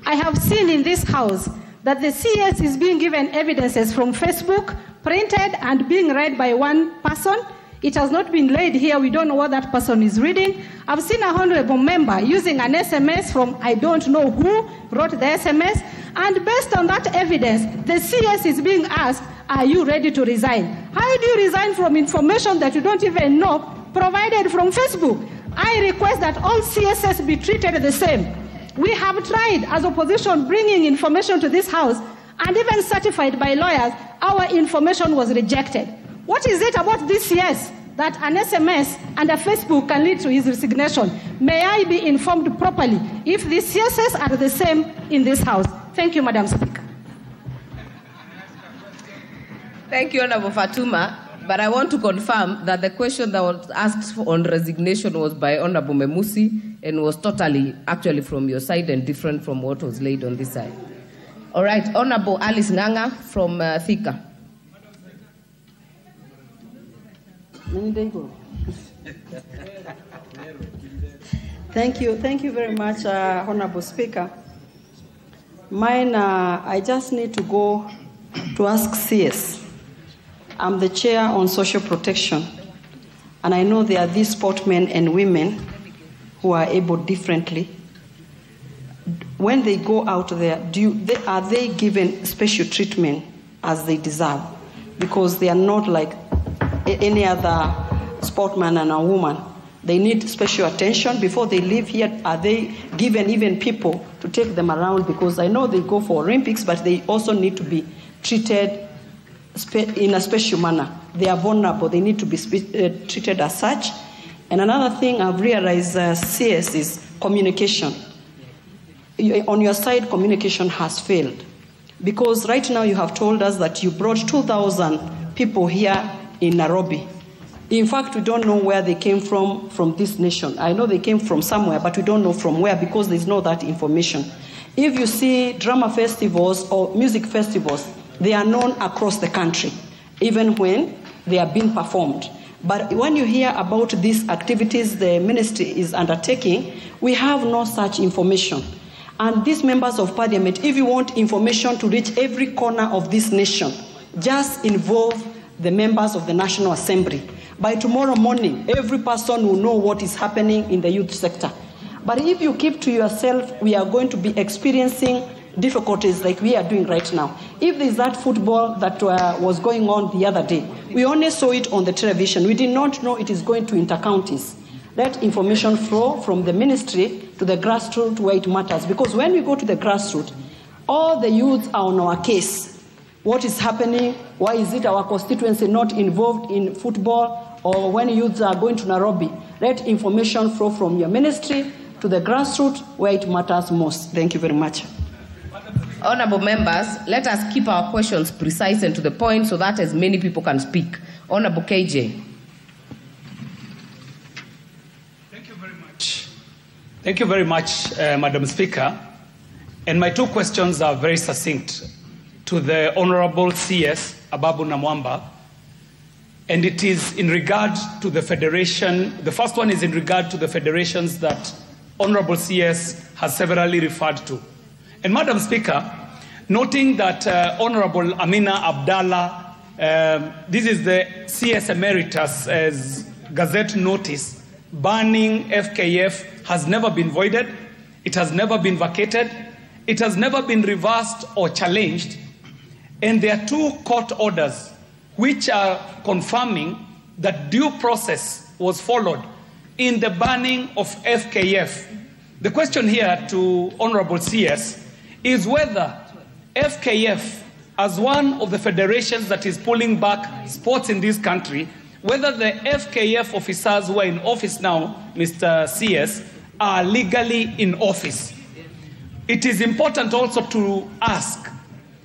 I have seen in this House that the CS is being given evidences from Facebook, printed and being read by one person. It has not been laid here. We don't know what that person is reading. I've seen a honorable member using an SMS from I don't know who wrote the SMS. And based on that evidence, the CS is being asked, are you ready to resign? How do you resign from information that you don't even know provided from Facebook? I request that all CSS be treated the same. We have tried as opposition bringing information to this House, and even certified by lawyers, our information was rejected. What is it about this CS that an SMS and a Facebook can lead to his resignation? May I be informed properly if these CSs are the same in this House? Thank you, Madam Speaker. Thank you, Honorable Fatuma. But I want to confirm that the question that was asked on resignation was by Honorable Memusi and was totally actually from your side and different from what was laid on this side. All right, Honorable Alice Nganga from Thika. Thank you very much, Honorable Speaker. Mine, I just need to go to ask CS. I'm the chair on social protection, and I know there are these sportsmen and women who are able differently. When they go out there, are they given special treatment as they deserve? Because they are not like any other sportsman and a woman. They need special attention before they leave here. Are they given even people to take them around? Because I know they go for Olympics, but they also need to be treated in a special manner. They are vulnerable. They need to be treated as such. And another thing I've realized, CS, is communication. On your side, communication has failed. Because right now you have told us that you brought 2,000 people here in Nairobi. In fact, we don't know where they came from this nation. I know they came from somewhere, but we don't know from where because there's no that information. If you see drama festivals or music festivals, they are known across the country, even when they are being performed. But when you hear about these activities the ministry is undertaking, we have no such information. And these members of parliament, if you want information to reach every corner of this nation, just involve the members of the National Assembly. By tomorrow morning, every person will know what is happening in the youth sector. But if you keep to yourself, we are going to be experiencing difficulties like we are doing right now. If there's that football that was going on the other day, we only saw it on the television. We did not know it is going to inter-counties. Let information flow from the ministry to the grassroots where it matters. Because when we go to the grassroots, all the youths are on our case. What is happening? Why is it our constituency not involved in football? Or when youths are going to Nairobi, let information flow from your ministry to the grassroots where it matters most. Thank you very much. Honorable members, let us keep our questions precise and to the point so that as many people can speak. Honorable KJ. Thank you very much. Thank you very much, Madam Speaker. And my two questions are very succinct to the Honorable CS, Ababu Namwamba. And it is in regard to the federation. The first one is in regard to the federations that Honorable CS has severally referred to. And Madam Speaker, noting that Honorable Amina Abdallah, this is the CS Emeritus as Gazette notice, banning FKF has never been voided, it has never been vacated, it has never been reversed or challenged, and there are two court orders which are confirming that due process was followed in the banning of FKF. The question here to Honorable CS is whether FKF, as one of the federations that is pulling back sports in this country, whether the FKF officers who are in office now, Mr. CS, are legally in office. It is important also to ask,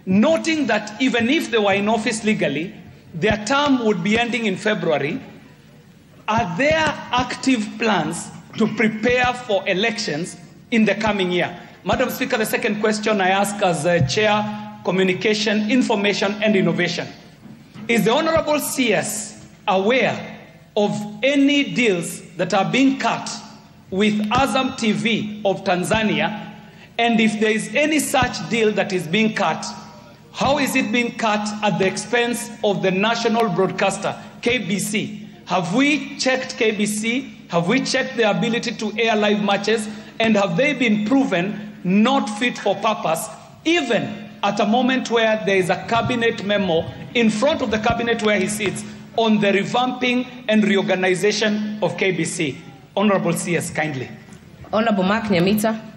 noting that even if they were in office legally, their term would be ending in February, are there active plans to prepare for elections in the coming year? Madam Speaker, the second question I ask as Chair, Communication, Information and Innovation. Is the Honorable CS aware of any deals that are being cut with Azam TV of Tanzania? And if there is any such deal that is being cut, how is it being cut at the expense of the national broadcaster, KBC? Have we checked KBC? Have we checked their ability to air live matches? And have they been proven not fit for purpose, even at a moment where there is a cabinet memo in front of the cabinet where he sits on the revamping and reorganization of KBC? Honorable CS, kindly. Honorable Mark Nyamita.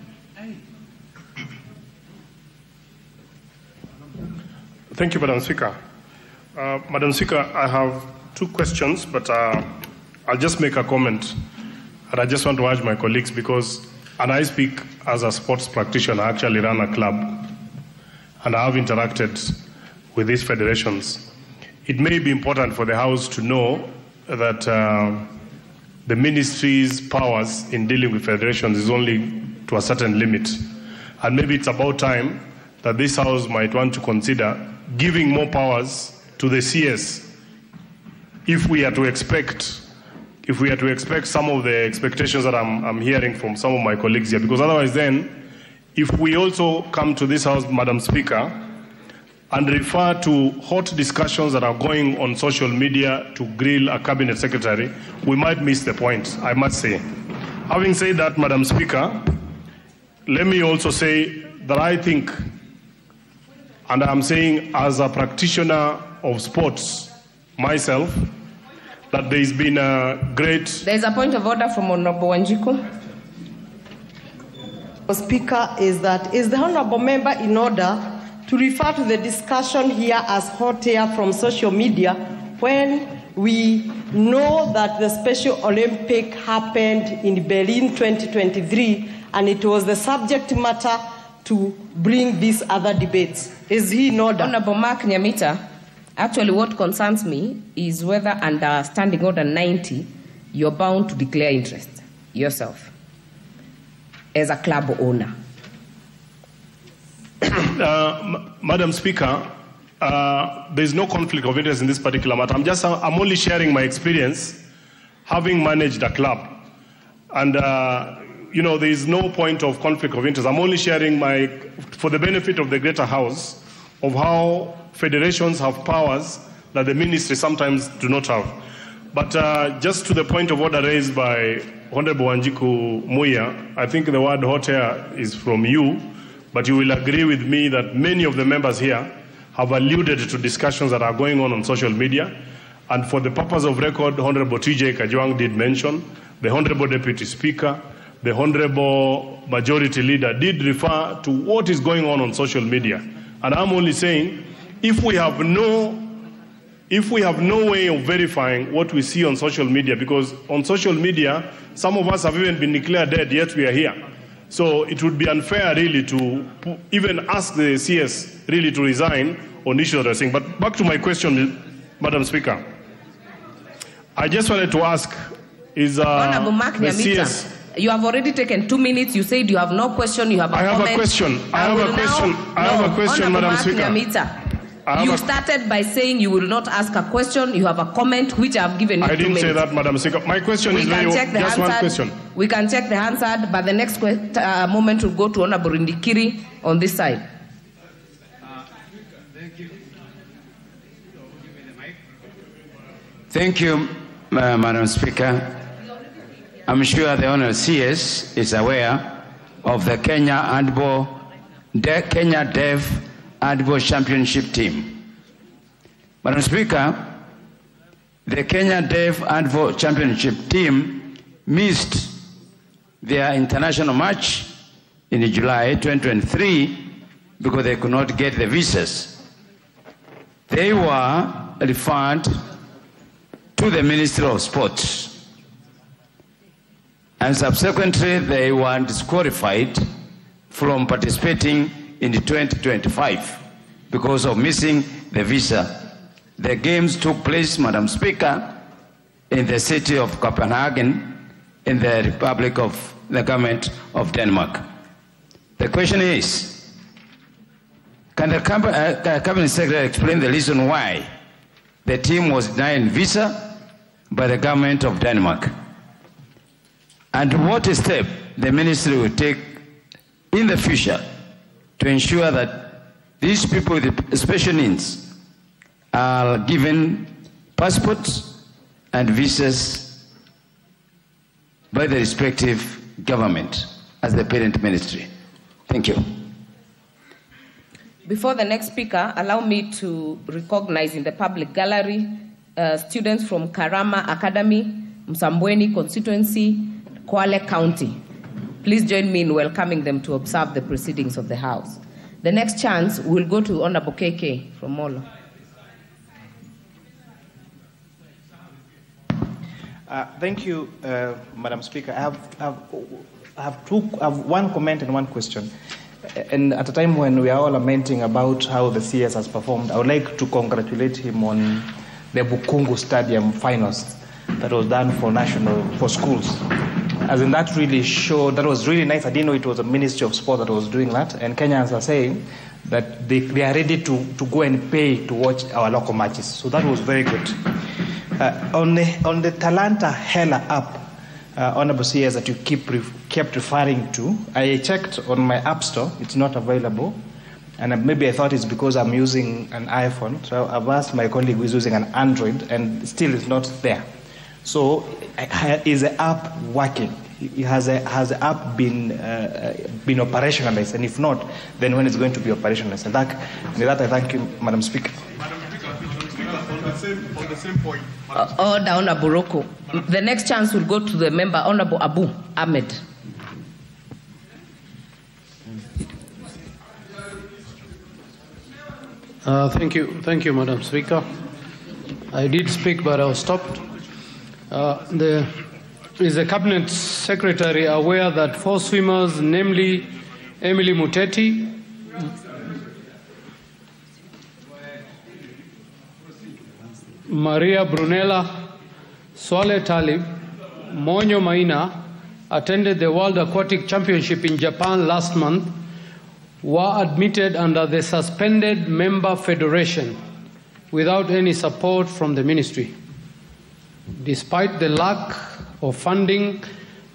Thank you, Madam Speaker. Madam Speaker, I have two questions, but I'll just make a comment. And I just want to urge my colleagues because, and I speak as a sports practitioner, I actually run a club, and I have interacted with these federations. It may be important for the House to know that the ministry's powers in dealing with federations is only to a certain limit. And maybe it's about time that this House might want to consider giving more powers to the CS if we are to expect some of the expectations that I'm hearing from some of my colleagues here. Because otherwise then, if we also come to this House, Madam Speaker, and refer to hot discussions that are going on social media to grill a cabinet secretary, we might miss the point, I must say. Having said that, Madam Speaker, let me also say that I think, and I'm saying as a practitioner of sports myself, that there's been a great... There's a point of order from Honorable Wanjiku. Speaker, is the Honorable Member in order to refer to the discussion here as hot air from social media when we know that the Special Olympic happened in Berlin 2023 and it was the subject matter to bring these other debates. Is he in order? Honorable Mark Nyamita, actually what concerns me is whether under Standing Order 90, you're bound to declare interest yourself as a club owner. Madam Speaker, there's no conflict of interest in this particular matter. I'm only sharing my experience having managed a club. And, there is no point of conflict of interest. I'm only sharing for the benefit of the greater House, of how federations have powers that the ministry sometimes do not have. But just to the point of order raised by Honorable Wanjiku Muya, I think the word hot air is from you, but you will agree with me that many of the members here have alluded to discussions that are going on social media. And for the purpose of record, Honorable TJ Kajwang did mention, the Honorable Deputy Speaker, the Honorable Majority Leader did refer to what is going on social media. And I'm only saying, if we have no way of verifying what we see on social media, because on social media, some of us have even been declared dead, yet we are here. So it would be unfair really to even ask the CS really to resign on issues that are saying. But back to my question, Madam Speaker. I just wanted to ask, is Honorable Mark the Nyamita, CS... You have already taken 2 minutes. You said you have no question, you have a comment. I have a question, Madam Speaker. Nyamita, you started by saying you will not ask a question. You have a comment, which I have given you 2 minutes. I didn't say that, Madam Speaker. My question is just one question. We can check the answer, but the next moment will go to Honorable Rindikiri on this side. Thank you, Madam Speaker. I'm sure the Honourable CS is aware of the Kenya Deaf Handball Championship team. Madam Speaker, the Kenya Deaf Handball Championship team missed their international match in July 2023 because they could not get the visas. They were referred to the Ministry of Sports. And subsequently, they were disqualified from participating in the 2025 because of missing the visa. The games took place, Madam Speaker, in the city of Copenhagen, in the Republic of the Government of Denmark. The question is, can the Cabinet Secretary explain the reason why the team was denied visa by the Government of Denmark? And what step the ministry will take in the future to ensure that these people with special needs are given passports and visas by the respective government as the parent ministry. Thank you. Before the next speaker, allow me to recognize in the public gallery students from Karama Academy, Msambweni constituency, Kwale County. Please join me in welcoming them to observe the proceedings of the House. The next chance will go to Honorable KK from Molo. Thank you, Madam Speaker. I have one comment and one question. And at a time when we are all lamenting about how the CS has performed, I would like to congratulate him on the Bukungu Stadium finals that was done for schools. As in, that really showed, that was really nice. I didn't know it was a Ministry of Sport that was doing that. And Kenyans are saying that they are ready to go and pay to watch our local matches. So that was very good. On the Talanta Hela app, Honorable CS, that you kept referring to, I checked on my app store, it's not available. And maybe I thought it's because I'm using an iPhone. So I've asked my colleague who is using an Android, and still it's not there. So is the app working? Has the app been operationalized? And if not, then when it's going to be operationalized? And that I thank you, Madam Speaker. On the same point. Order, Honorable Roko. The next chance will go to the member, Honorable Abu Ahmed. Thank you, Madam Speaker. I did speak, but I was stopped. Is the Cabinet Secretary aware that 4 swimmers, namely Emily Muteti, Maria Brunella, Swale Talib, Monyo Maina, attended the World Aquatic Championship in Japan last month, were admitted under the suspended member federation without any support from the ministry? Despite the lack of funding,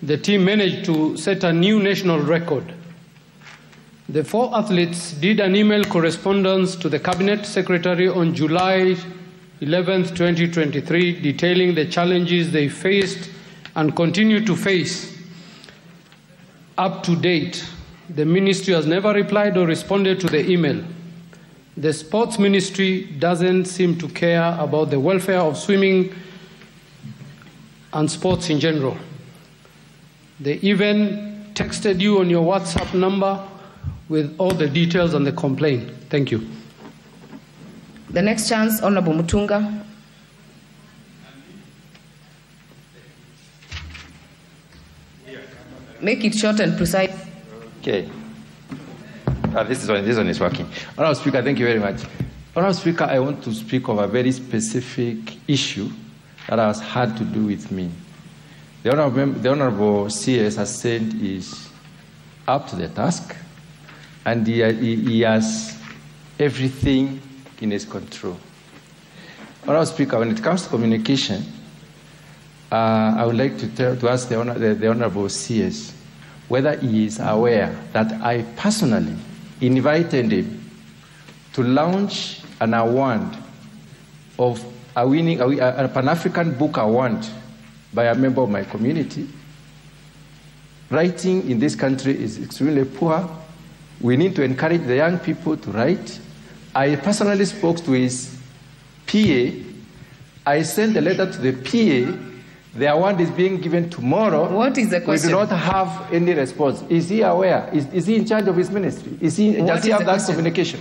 the team managed to set a new national record. The 4 athletes did an email correspondence to the Cabinet Secretary on July 11, 2023, detailing the challenges they faced and continue to face. Up to date, the ministry has never replied or responded to the email. The sports ministry doesn't seem to care about the welfare of swimming and sports in general. They even texted you on your WhatsApp number with all the details on the complaint. Thank you. The next chance, Honorable Mutunga. Make it short and precise. Okay. This one is working. Honorable Speaker, thank you very much. Honorable Speaker, I want to speak of a very specific issue that has had to do with me. The Honorable CS has said is up to the task, and he has everything in his control. Honorable Speaker, when it comes to communication, I would like to ask the Honorable CS whether he is aware that I personally invited him to launch an award of a Pan-African Book Award by a member of my community. Writing in this country is extremely poor. We need to encourage the young people to write. I personally spoke to his PA. I sent a letter to the PA. The award is being given tomorrow. What is the question? We do not have any response. Is he aware? Is he in charge of his ministry? Does he have that communication?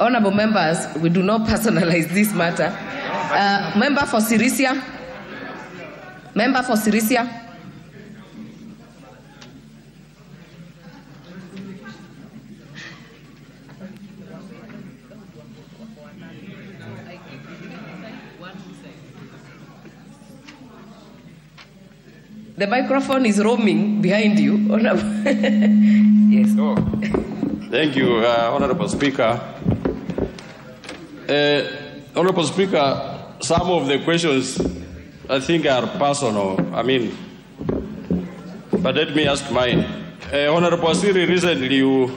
Honorable members, we do not personalize this matter. Member for Sirisia. Member for Sirisia. The microphone is roaming behind you. Yes. Oh. Thank you, Honorable Speaker. Honorable Speaker, some of the questions I think are personal. But let me ask mine. Honorable Siri, recently you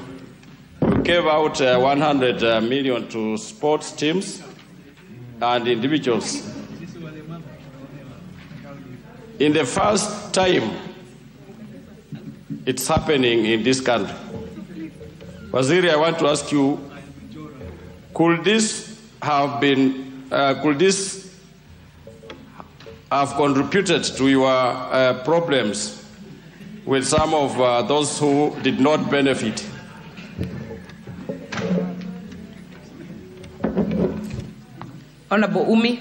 gave out 100 million to sports teams and individuals. In the first time it's happening in this country, Waziri, I want to ask you, could this have contributed to your problems with some of those who did not benefit Honorable Umi.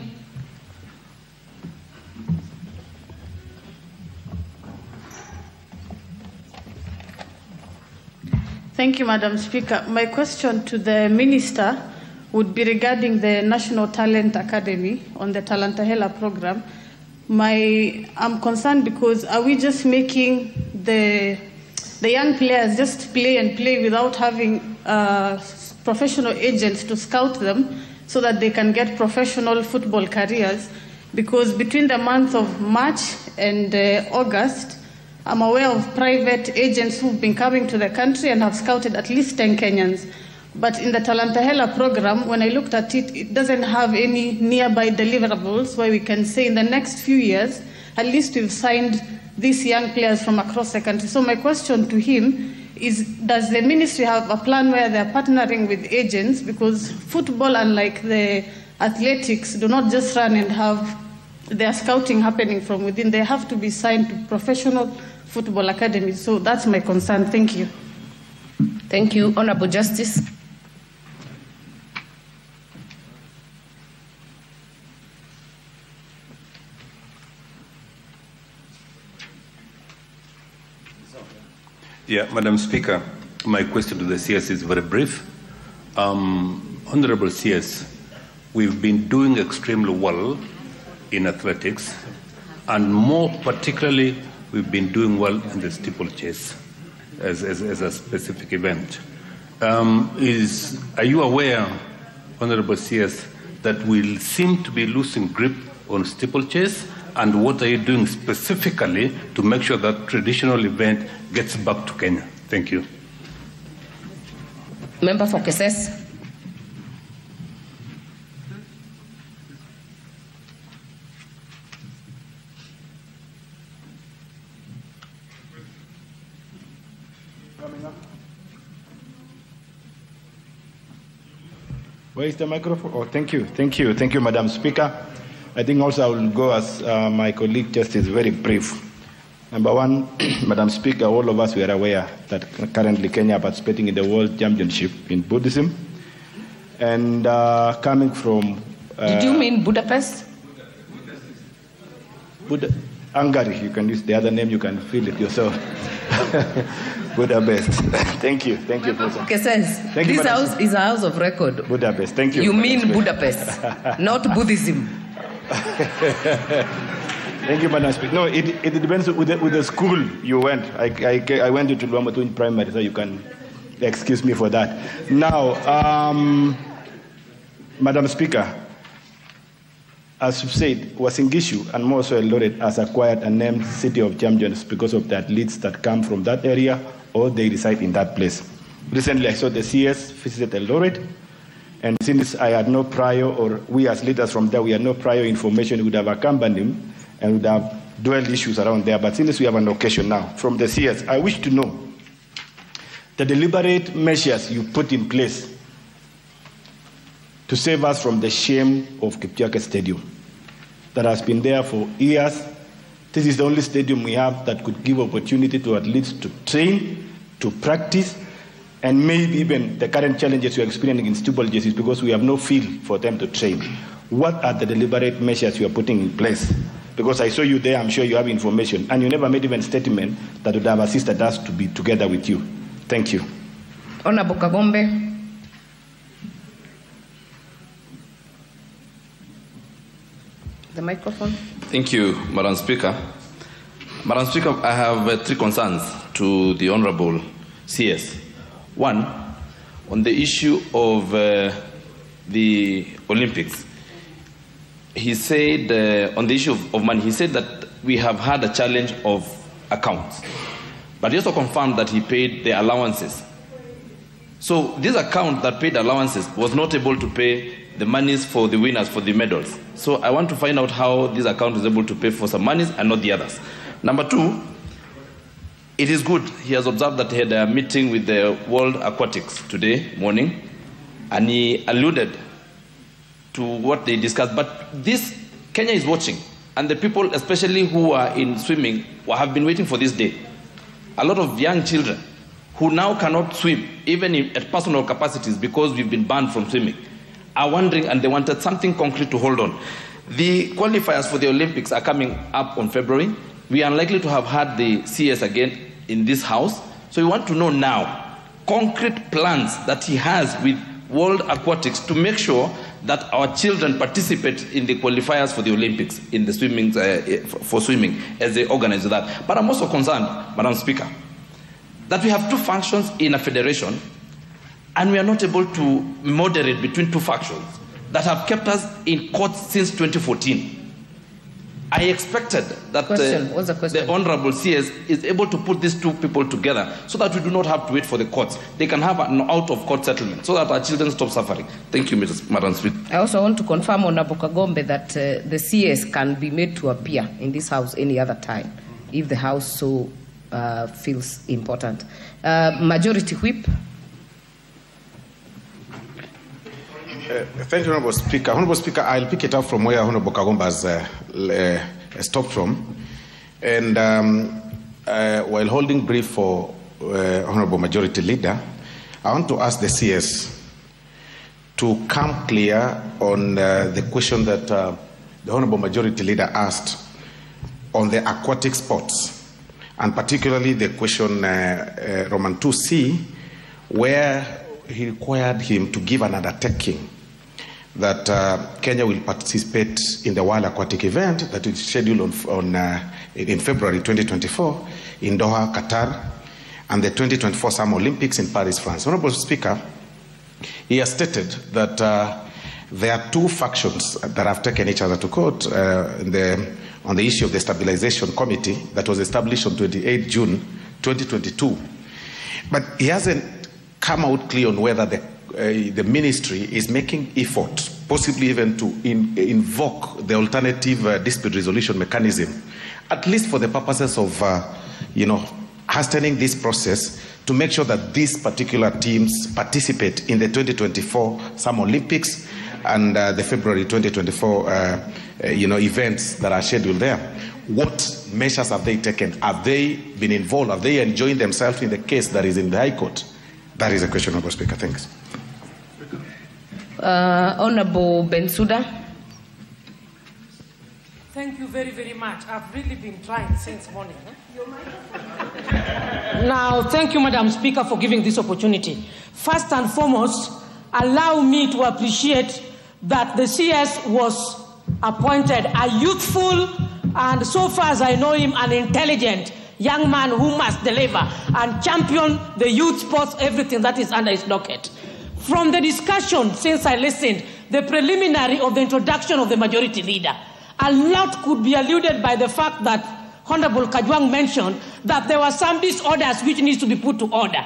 Thank you, Madam Speaker. My question to the Minister would be regarding the National Talent Academy on the Talantahela program. I'm concerned because are we just making the young players just play and play without having professional agents to scout them so that they can get professional football careers? Because between the months of March and August, I'm aware of private agents who've been coming to the country and have scouted at least 10 Kenyans. But in the Talantahela program, when I looked at it, it doesn't have any nearby deliverables where we can say in the next few years, at least we've signed these young players from across the country. So my question to him is, does the ministry have a plan where they're partnering with agents? Because football, unlike the athletics, do not just run and have their scouting happening from within. They have to be signed to professional football academies. So that's my concern. Thank you. Thank you. Honorable Justice. Yeah, Madam Speaker, my question to the CS is very brief. Honorable CS, we've been doing extremely well in athletics, and more particularly, we've been doing well in the steeplechase as a specific event. Are you aware, Honorable CS, that we seem to be losing grip on steeplechase? And what are you doing specifically to make sure that traditional event gets back to Kenya? Thank you. Member for Keses. Where is the microphone? Oh, thank you, Madam Speaker. I think also I will go as my colleague Justice, very brief. Number one, Madam Speaker, all of us were aware that currently Kenya participating in the World Championship in Buddhism. And coming from... Did you mean Budapest? Hungary, you can use the other name, you can feel it yourself. Budapest. Thank you, President. This house is a house of record. Budapest, thank you. You mean Budapest, not Buddhism. Thank you, Madam Speaker. No, it depends with the school you went. I went to Luamatu Primary, so you can excuse me for that. Now, Madam Speaker, as you said, Wasingishu and more so Eldoret has acquired a named City of Champions because of the athletes that come from that area or they reside in that place. Recently, I saw the CS visited Eldoret. And since I had no prior, or we as leaders from there, we had no prior information, we would have accompanied him and would have dwelled issues around there. But since we have an occasion now, from the CS, I wish to know the deliberate measures you put in place to save us from the shame of Kipchoge Stadium that has been there for years. This is the only stadium we have that could give opportunity to athletes to train, to practice, and maybe even the current challenges we are experiencing in steeplechase is because we have no field for them to train. What are the deliberate measures you are putting in place? Because I saw you there, I'm sure you have information, and you never made even a statement that would have assisted us to be together with you. Thank you. Honorable Kagombe. The microphone. Thank you, Madam Speaker. Madam Speaker, I have three concerns to the Honorable CS. One, on the issue of the Olympics. He said, on the issue of money, he said that we have had a challenge of accounts. But he also confirmed that he paid the allowances. So this account that paid allowances was not able to pay the monies for the winners for the medals. So I want to find out how this account is able to pay for some monies and not the others. Number two, it is good. He has observed that he had a meeting with the World Aquatics today morning, and he alluded to what they discussed. But this, Kenya is watching, and the people, especially who are in swimming, have been waiting for this day. A lot of young children who now cannot swim, even at personal capacities, because we've been banned from swimming. are wondering and they wanted something concrete to hold on. The qualifiers for the Olympics are coming up on February. We are unlikely to have had the CS again in this house. So we want to know now concrete plans that he has with World Aquatics to make sure that our children participate in the qualifiers for the Olympics in the swimming, for swimming, as they organize that. But I'm also concerned, Madam Speaker, that we have two functions in a federation and we are not able to moderate between two factions that have kept us in court since 2014. I expected that the Honorable CS is able to put these two people together so that we do not have to wait for the courts. They can have an out-of-court settlement so that our children stop suffering. Thank you, Madam Speaker. I also want to confirm, Honorable Kagombe, that the CS can be made to appear in this House any other time if the House so feels important. Majority Whip. Thank you, Honorable Speaker. Honorable Speaker, I'll pick it up from where Honorable Kagomba has stopped from. And while holding brief for Honorable Majority Leader, I want to ask the CS to come clear on the question that the Honorable Majority Leader asked on the aquatic sports, and particularly the question Roman 2C, where he required him to give an undertaking that Kenya will participate in the World Aquatic event that is scheduled in February 2024 in Doha, Qatar, and the 2024 Summer Olympics in Paris, France. Honorable Speaker, he has stated that there are two factions that have taken each other to court on the issue of the Stabilization Committee that was established on 28 June 2022. But he hasn't come out clear on whether the ministry is making effort, possibly even to invoke the alternative dispute resolution mechanism, at least for the purposes of, hastening this process to make sure that these particular teams participate in the 2024 Summer Olympics and the February 2024, events that are scheduled there. What measures have they taken? Have they been involved? Have they enjoined themselves in the case that is in the High Court? That is a question, Honorable Speaker. Thanks. Honorable Bensouda. Thank you very, very much. I've really been trying since morning. Now, thank you, Madam Speaker, for giving this opportunity. First and foremost, allow me to appreciate that the CS was appointed a youthful and, so far as I know him, an intelligent young man who must deliver and champion the youth sports, everything that is under his docket. From the discussion, since I listened, the preliminary of the introduction of the Majority Leader, a lot could be alluded by the fact that Honorable Kajwang mentioned that there were some disorders which needs to be put to order.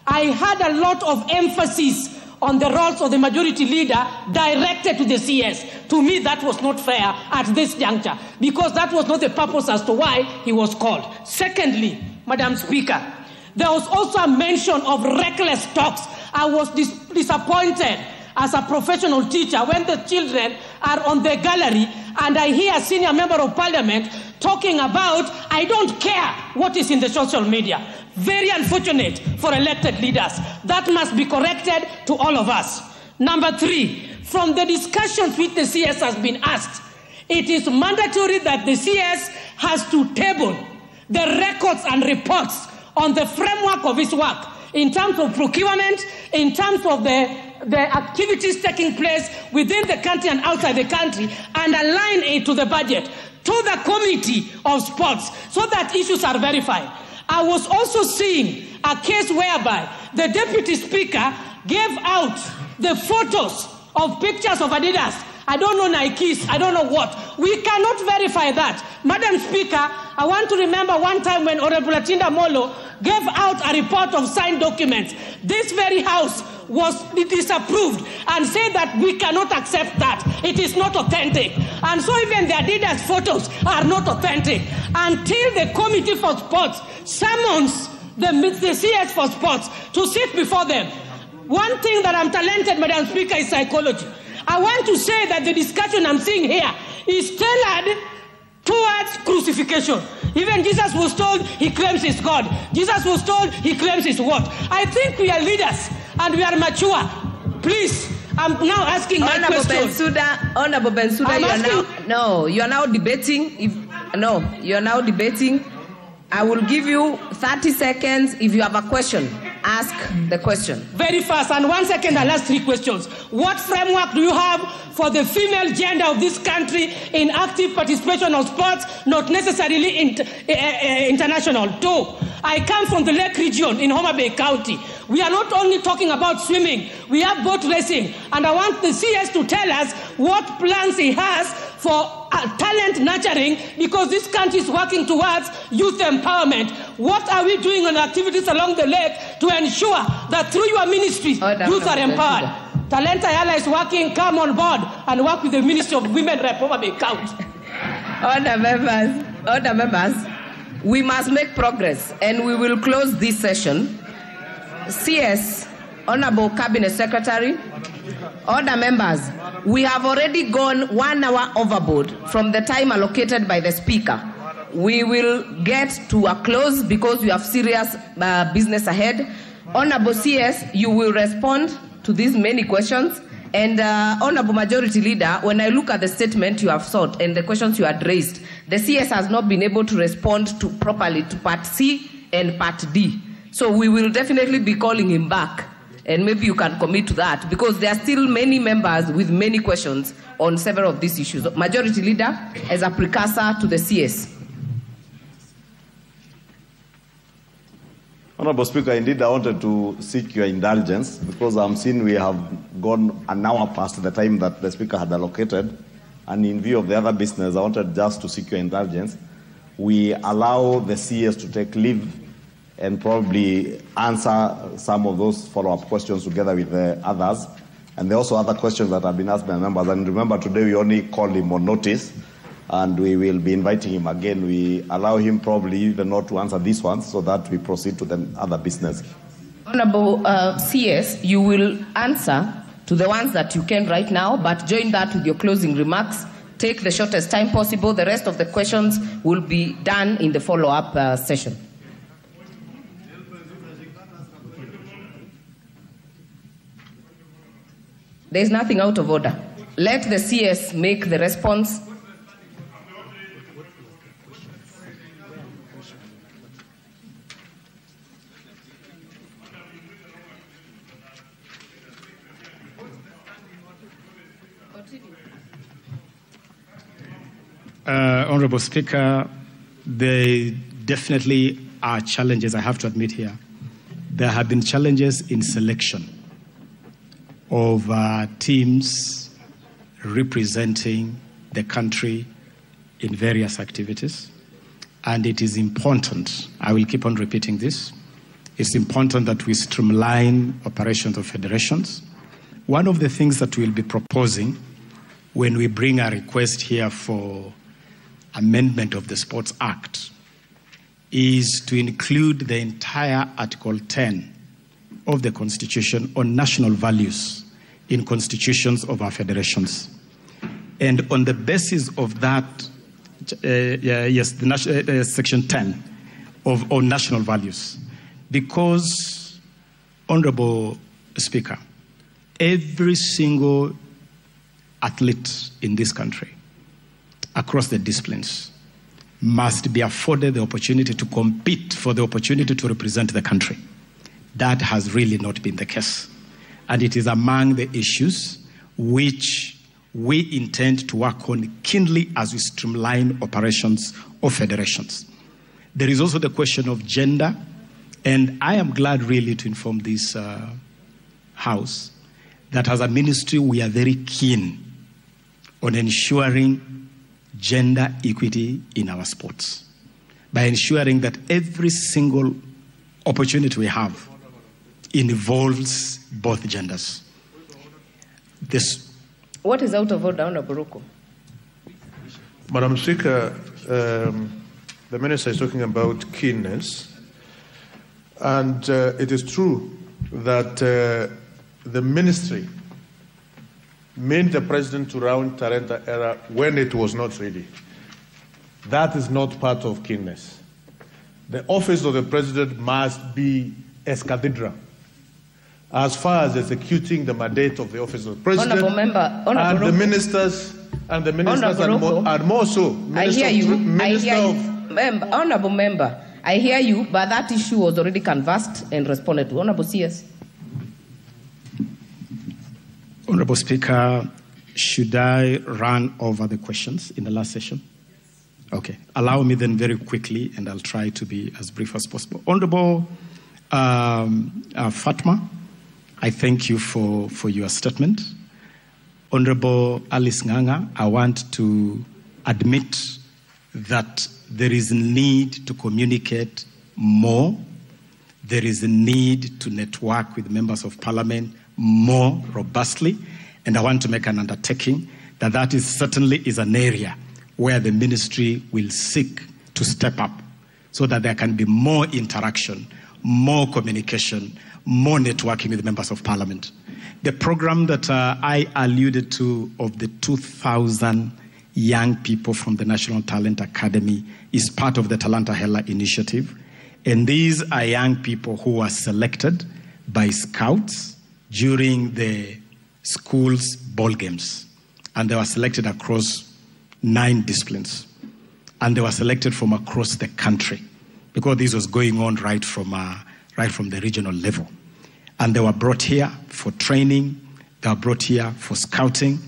I had a lot of emphasis on the roles of the Majority Leader directed to the CS. To me, that was not fair at this juncture, because that was not the purpose as to why he was called. Secondly, Madam Speaker, there was also a mention of reckless talks. I was disappointed as a professional teacher when the children are on the gallery and I hear a senior member of parliament talking about, I don't care what is in the social media. Very unfortunate for elected leaders. That must be corrected to all of us. Number three, from the discussions which the CS has been asked, it is mandatory that the CS has to table the records and reports on the framework of his work in terms of procurement, in terms of the activities taking place within the country and outside the country, and align it to the budget, to the Committee of Sports, so that issues are verified. I was also seeing a case whereby the Deputy Speaker gave out the photos of pictures of Adidas. I don't know Nikes, I don't know what. We cannot verify that. Madam Speaker, I want to remember one time when Honorable Atinda Molo gave out a report of signed documents. This very House was disapproved and said that we cannot accept that. It is not authentic. And so even the Adidas photos are not authentic. Until the Committee for Sports summons the CS for Sports to sit before them. One thing that I'm talented, Madam Speaker, is psychology. I want to say that the discussion I'm seeing here is tailored towards crucifixion. Even Jesus was told he claims he's God. Jesus was told he claims he's what? I think we are leaders and we are mature. Please, I'm now asking my question. Honorable Bensouda, you are now debating. You are now debating. I will give you 30 seconds. If you have a question, ask the question. Very fast, and 1 second, I'll ask 3 questions. What framework do you have for the female gender of this country in active participation of sports, not necessarily international? 2, I come from the Lake region in Homa Bay County. We are not only talking about swimming, we have boat racing. And I want the CS to tell us what plans he has for talent nurturing, because this country is working towards youth empowerment. What are we doing on activities along the lake to ensure that through your ministry, youth are empowered? Talenta Yala is working, come on board and work with the Ministry of Women Rep Homa Bay County. Order members, we must make progress, and we will close this session. CS, Honorable Cabinet Secretary, order members, we have already gone 1 hour overboard from the time allocated by the Speaker. We will get to a close because we have serious business ahead. Honorable CS, you will respond to these many questions. And Honorable Majority Leader, when I look at the statement you have sought and the questions you had raised, the CS has not been able to respond properly to Part C and Part D. So we will definitely be calling him back. And maybe you can commit to that, because there are still many members with many questions on several of these issues. Majority Leader, as a precursor to the CS. Honorable Speaker, indeed I wanted to seek your indulgence, because I'm seeing we have gone an hour past the time that the Speaker had allocated, and in view of the other business, I wanted just to seek your indulgence. We allow the CS to take leave and probably answer some of those follow-up questions together with the others. And there are also other questions that have been asked by members. And remember, today we only called him on notice, and we will be inviting him again. We allow him probably even not to answer these ones, so that we proceed to the other business. Honorable CS, you will answer to the ones that you can right now, but join that with your closing remarks. Take the shortest time possible. The rest of the questions will be done in the follow-up session. There is nothing out of order. Let the CS make the response. Honorable Speaker, there definitely are challenges, I have to admit here. There have been challenges in selection of teams representing the country in various activities. And it is important, I will keep on repeating this, it's important that we streamline operations of federations. One of the things that we'll be proposing when we bring a request here for amendment of the Sports Act is to include the entire Article 10 of the Constitution on national values in constitutions of our federations. And on the basis of that, Section 10 on national values, because, Honorable Speaker, every single athlete in this country, across the disciplines, must be afforded the opportunity to compete for the opportunity to represent the country. That has really not been the case. And it is among the issues which we intend to work on keenly as we streamline operations of federations. There is also the question of gender, and I am glad really to inform this House that as a ministry we are very keen on ensuring gender equity in our sports by ensuring that every single opportunity we have involves both genders. What is out of order, Honorable Ruko? Madam Speaker, the Minister is talking about keenness, and it is true that the Ministry made the President to round Tarenta era when it was not ready. That is not part of keenness. The office of the President must be as cathedral. as far as executing the mandate of the office of the president. Honourable Member, and the ministers, and more so. I hear you. Honourable Member, I hear you, but that issue was already canvassed and responded to. Honourable CS. Honourable Speaker, should I run over the questions in the last session? Okay. Allow me then very quickly, and I'll try to be as brief as possible. Honourable Fatma, I thank you for your statement. Honourable Alice Nganga, I want to admit that there is a need to communicate more. There is a need to network with members of parliament more robustly. And I want to make an undertaking that is certainly an area where the ministry will seek to step up so that there can be more interaction, more communication, more networking with members of parliament. The program that I alluded to of the 2,000 young people from the National Talent Academy is part of the Talanta Hela initiative. And these are young people who were selected by scouts during the school's ball games. And they were selected across 9 disciplines. And they were selected from across the country because this was going on right from the regional level. And they were brought here for training. They were brought here for scouting.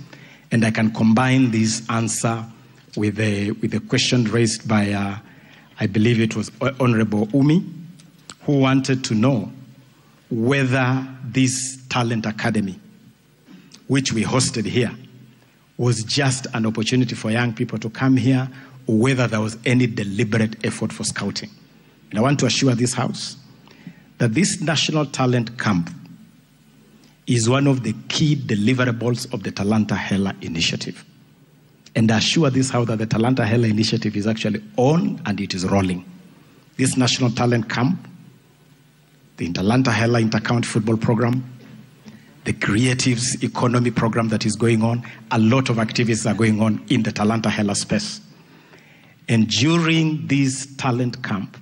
And I can combine this answer with the question raised by, I believe it was Honorable Umi, who wanted to know whether this talent academy, which we hosted here, was just an opportunity for young people to come here, or whether there was any deliberate effort for scouting. And I want to assure this House that this National Talent Camp is one of the key deliverables of the Talanta Hela initiative. And I assure this House that the Talanta Hela initiative is actually on and it is rolling. This National Talent Camp, the Talanta Hela Inter-County Football Program, the Creatives Economy Program that is going on, a lot of activities are going on in the Talanta Hela space. And during this talent camp,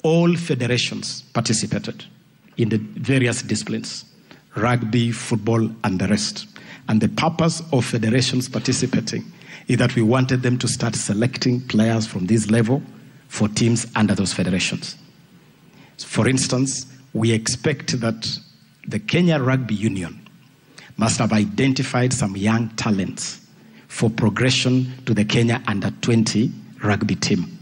all federations participated in the various disciplines, rugby, football, and the rest. And the purpose of federations participating is that we wanted them to start selecting players from this level for teams under those federations. For instance, we expect that the Kenya Rugby Union must have identified some young talents for progression to the Kenya Under-20 rugby team.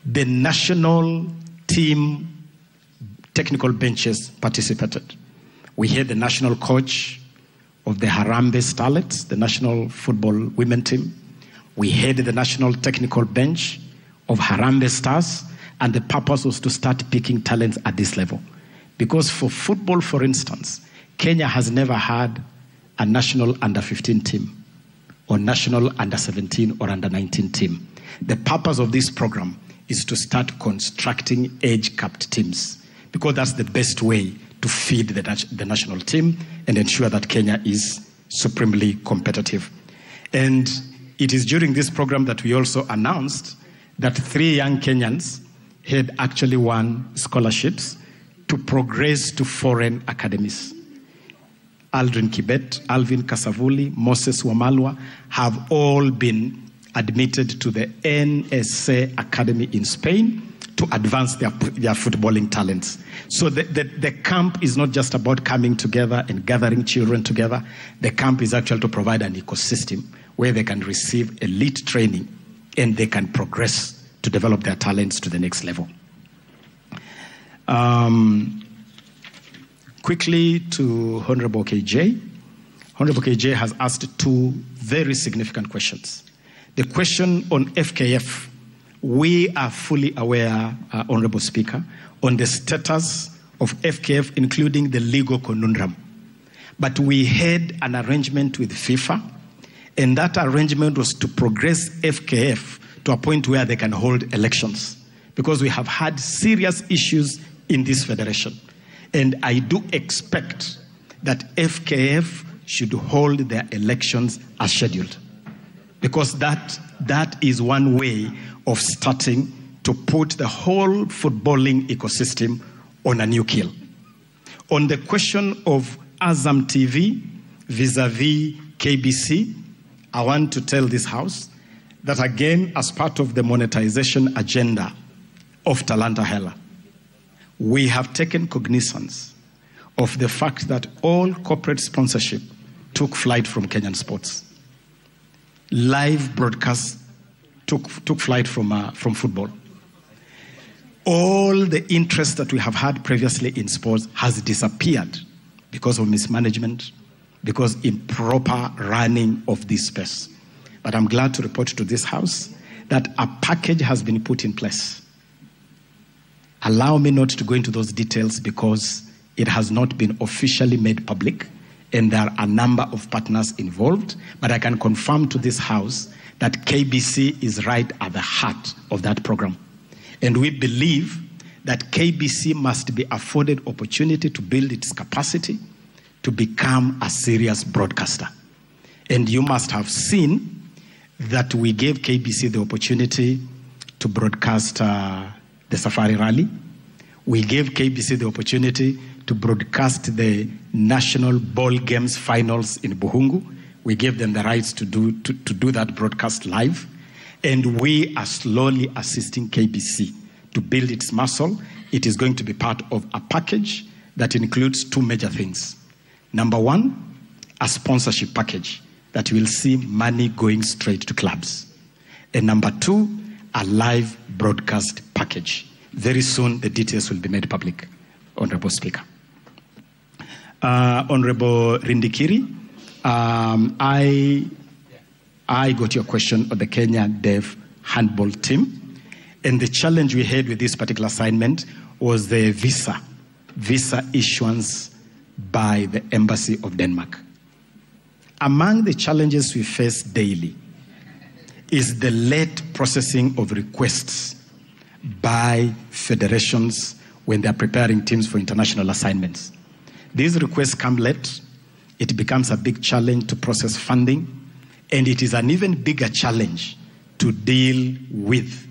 The national team technical benches participated. We had the national coach of the Harambee Starlets, the national football women team. We had the national technical bench of Harambee Stars, and the purpose was to start picking talents at this level. Because for football, for instance, Kenya has never had a national under-15 team or national under-17 or under-19 team. The purpose of this program is to start constructing age-capped teams because that's the best way to feed the national team and ensure that Kenya is supremely competitive. And it is during this program that we also announced that 3 young Kenyans had actually won scholarships to progress to foreign academies. Aldrin Kibet, Alvin Kasavuli, Moses Wamalwa have all been admitted to the NSA Academy in Spain to advance their footballing talents. So the camp is not just about coming together and gathering children together. The camp is actually to provide an ecosystem where they can receive elite training and they can progress to develop their talents to the next level. Quickly to Honorable KJ. Honorable KJ has asked 2 very significant questions. The question on FKF, we are fully aware, Honorable Speaker, on the status of FKF, including the legal conundrum. But we had an arrangement with FIFA, and that arrangement was to progress FKF to a point where they can hold elections, because we have had serious issues in this federation. And I do expect that FKF should hold their elections as scheduled, because that is one way of starting to put the whole footballing ecosystem on a new keel. On the question of Azam TV vis-a-vis KBC, I want to tell this House that again, as part of the monetization agenda of Talanta Hela, we have taken cognizance of the fact that all corporate sponsorship took flight from Kenyan sports. Live broadcasts took flight from football. All the interest that we have had previously in sports has disappeared because of mismanagement, because improper running of this space. But I'm glad to report to this House that a package has been put in place. Allow me not to go into those details because it has not been officially made public and there are a number of partners involved, but I can confirm to this House that KBC is right at the heart of that program. And we believe that KBC must be afforded opportunity to build its capacity to become a serious broadcaster. And you must have seen that we gave KBC the opportunity to broadcast the Safari Rally. We gave KBC the opportunity to broadcast the National Ball Games finals in Buhungu. We gave them the rights to do that broadcast live. And we are slowly assisting KBC to build its muscle. It is going to be part of a package that includes two major things. Number one, a sponsorship package that will see money going straight to clubs. And number two, a live broadcast package. Very soon, the details will be made public, Honorable Speaker. Honorable Rindikiri, I got your question on the Kenya Deaf handball team. And the challenge we had with this particular assignment was the visa issuance by the Embassy of Denmark. Among the challenges we face daily is the late processing of requests by federations when they are preparing teams for international assignments. These requests come late. It becomes a big challenge to process funding, and it is an even bigger challenge to deal with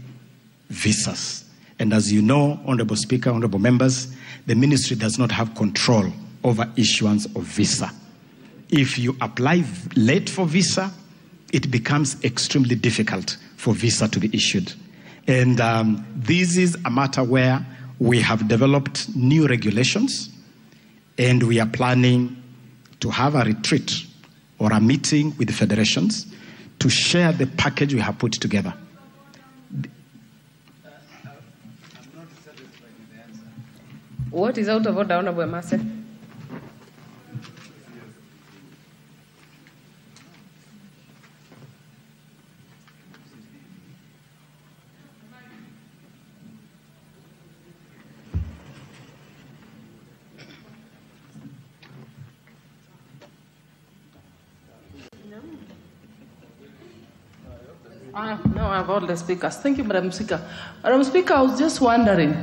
visas. And as you know, Honorable Speaker, Honorable Members, the ministry does not have control over issuance of visa. If you apply late for visa, it becomes extremely difficult for visa to be issued. And this is a matter where we have developed new regulations, and we are planning to have a retreat or a meeting with the federations to share the package we have put together. What is out of order, Honorable Master? No, I've all the speakers. Thank you, Madam Speaker. Madam Speaker, I was just wondering,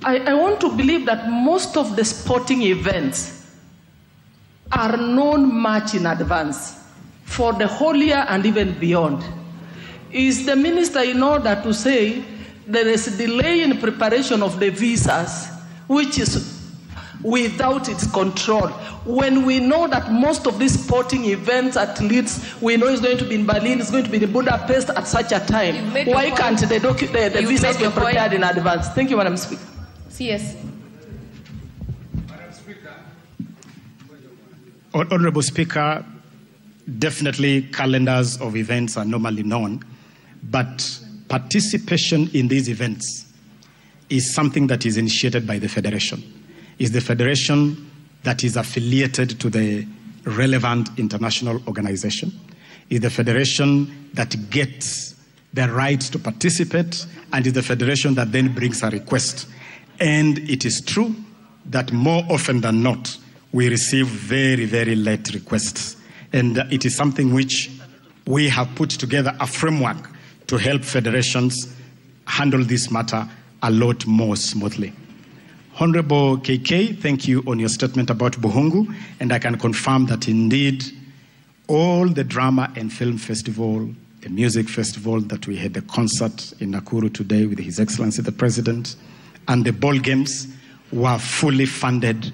I want to believe that most of the sporting events are known much in advance for the whole year and even beyond. Is the minister in order to say there is a delay in preparation of the visas, which is without its control, when we know that most of these sporting events at Leeds, we know it's going to be in Berlin, it's going to be in Budapest at such a time. Why can't the visas be prepared in advance? Thank you, Madam Speaker. Yes. Honorable Speaker, definitely calendars of events are normally known, but participation in these events is something that is initiated by the Federation. It's the Federation that is affiliated to the relevant international organization. It's the Federation that gets the right to participate, and it's the Federation that then brings a request. And it is true that more often than not, we receive very, very late requests. And it is something which we have put together a framework to help federations handle this matter a lot more smoothly. Honorable KK, thank you on your statement about Buhungu, and I can confirm that indeed all the drama and film festival, the music festival that we had, the concert in Nakuru today with His Excellency the President, and the ball games were fully funded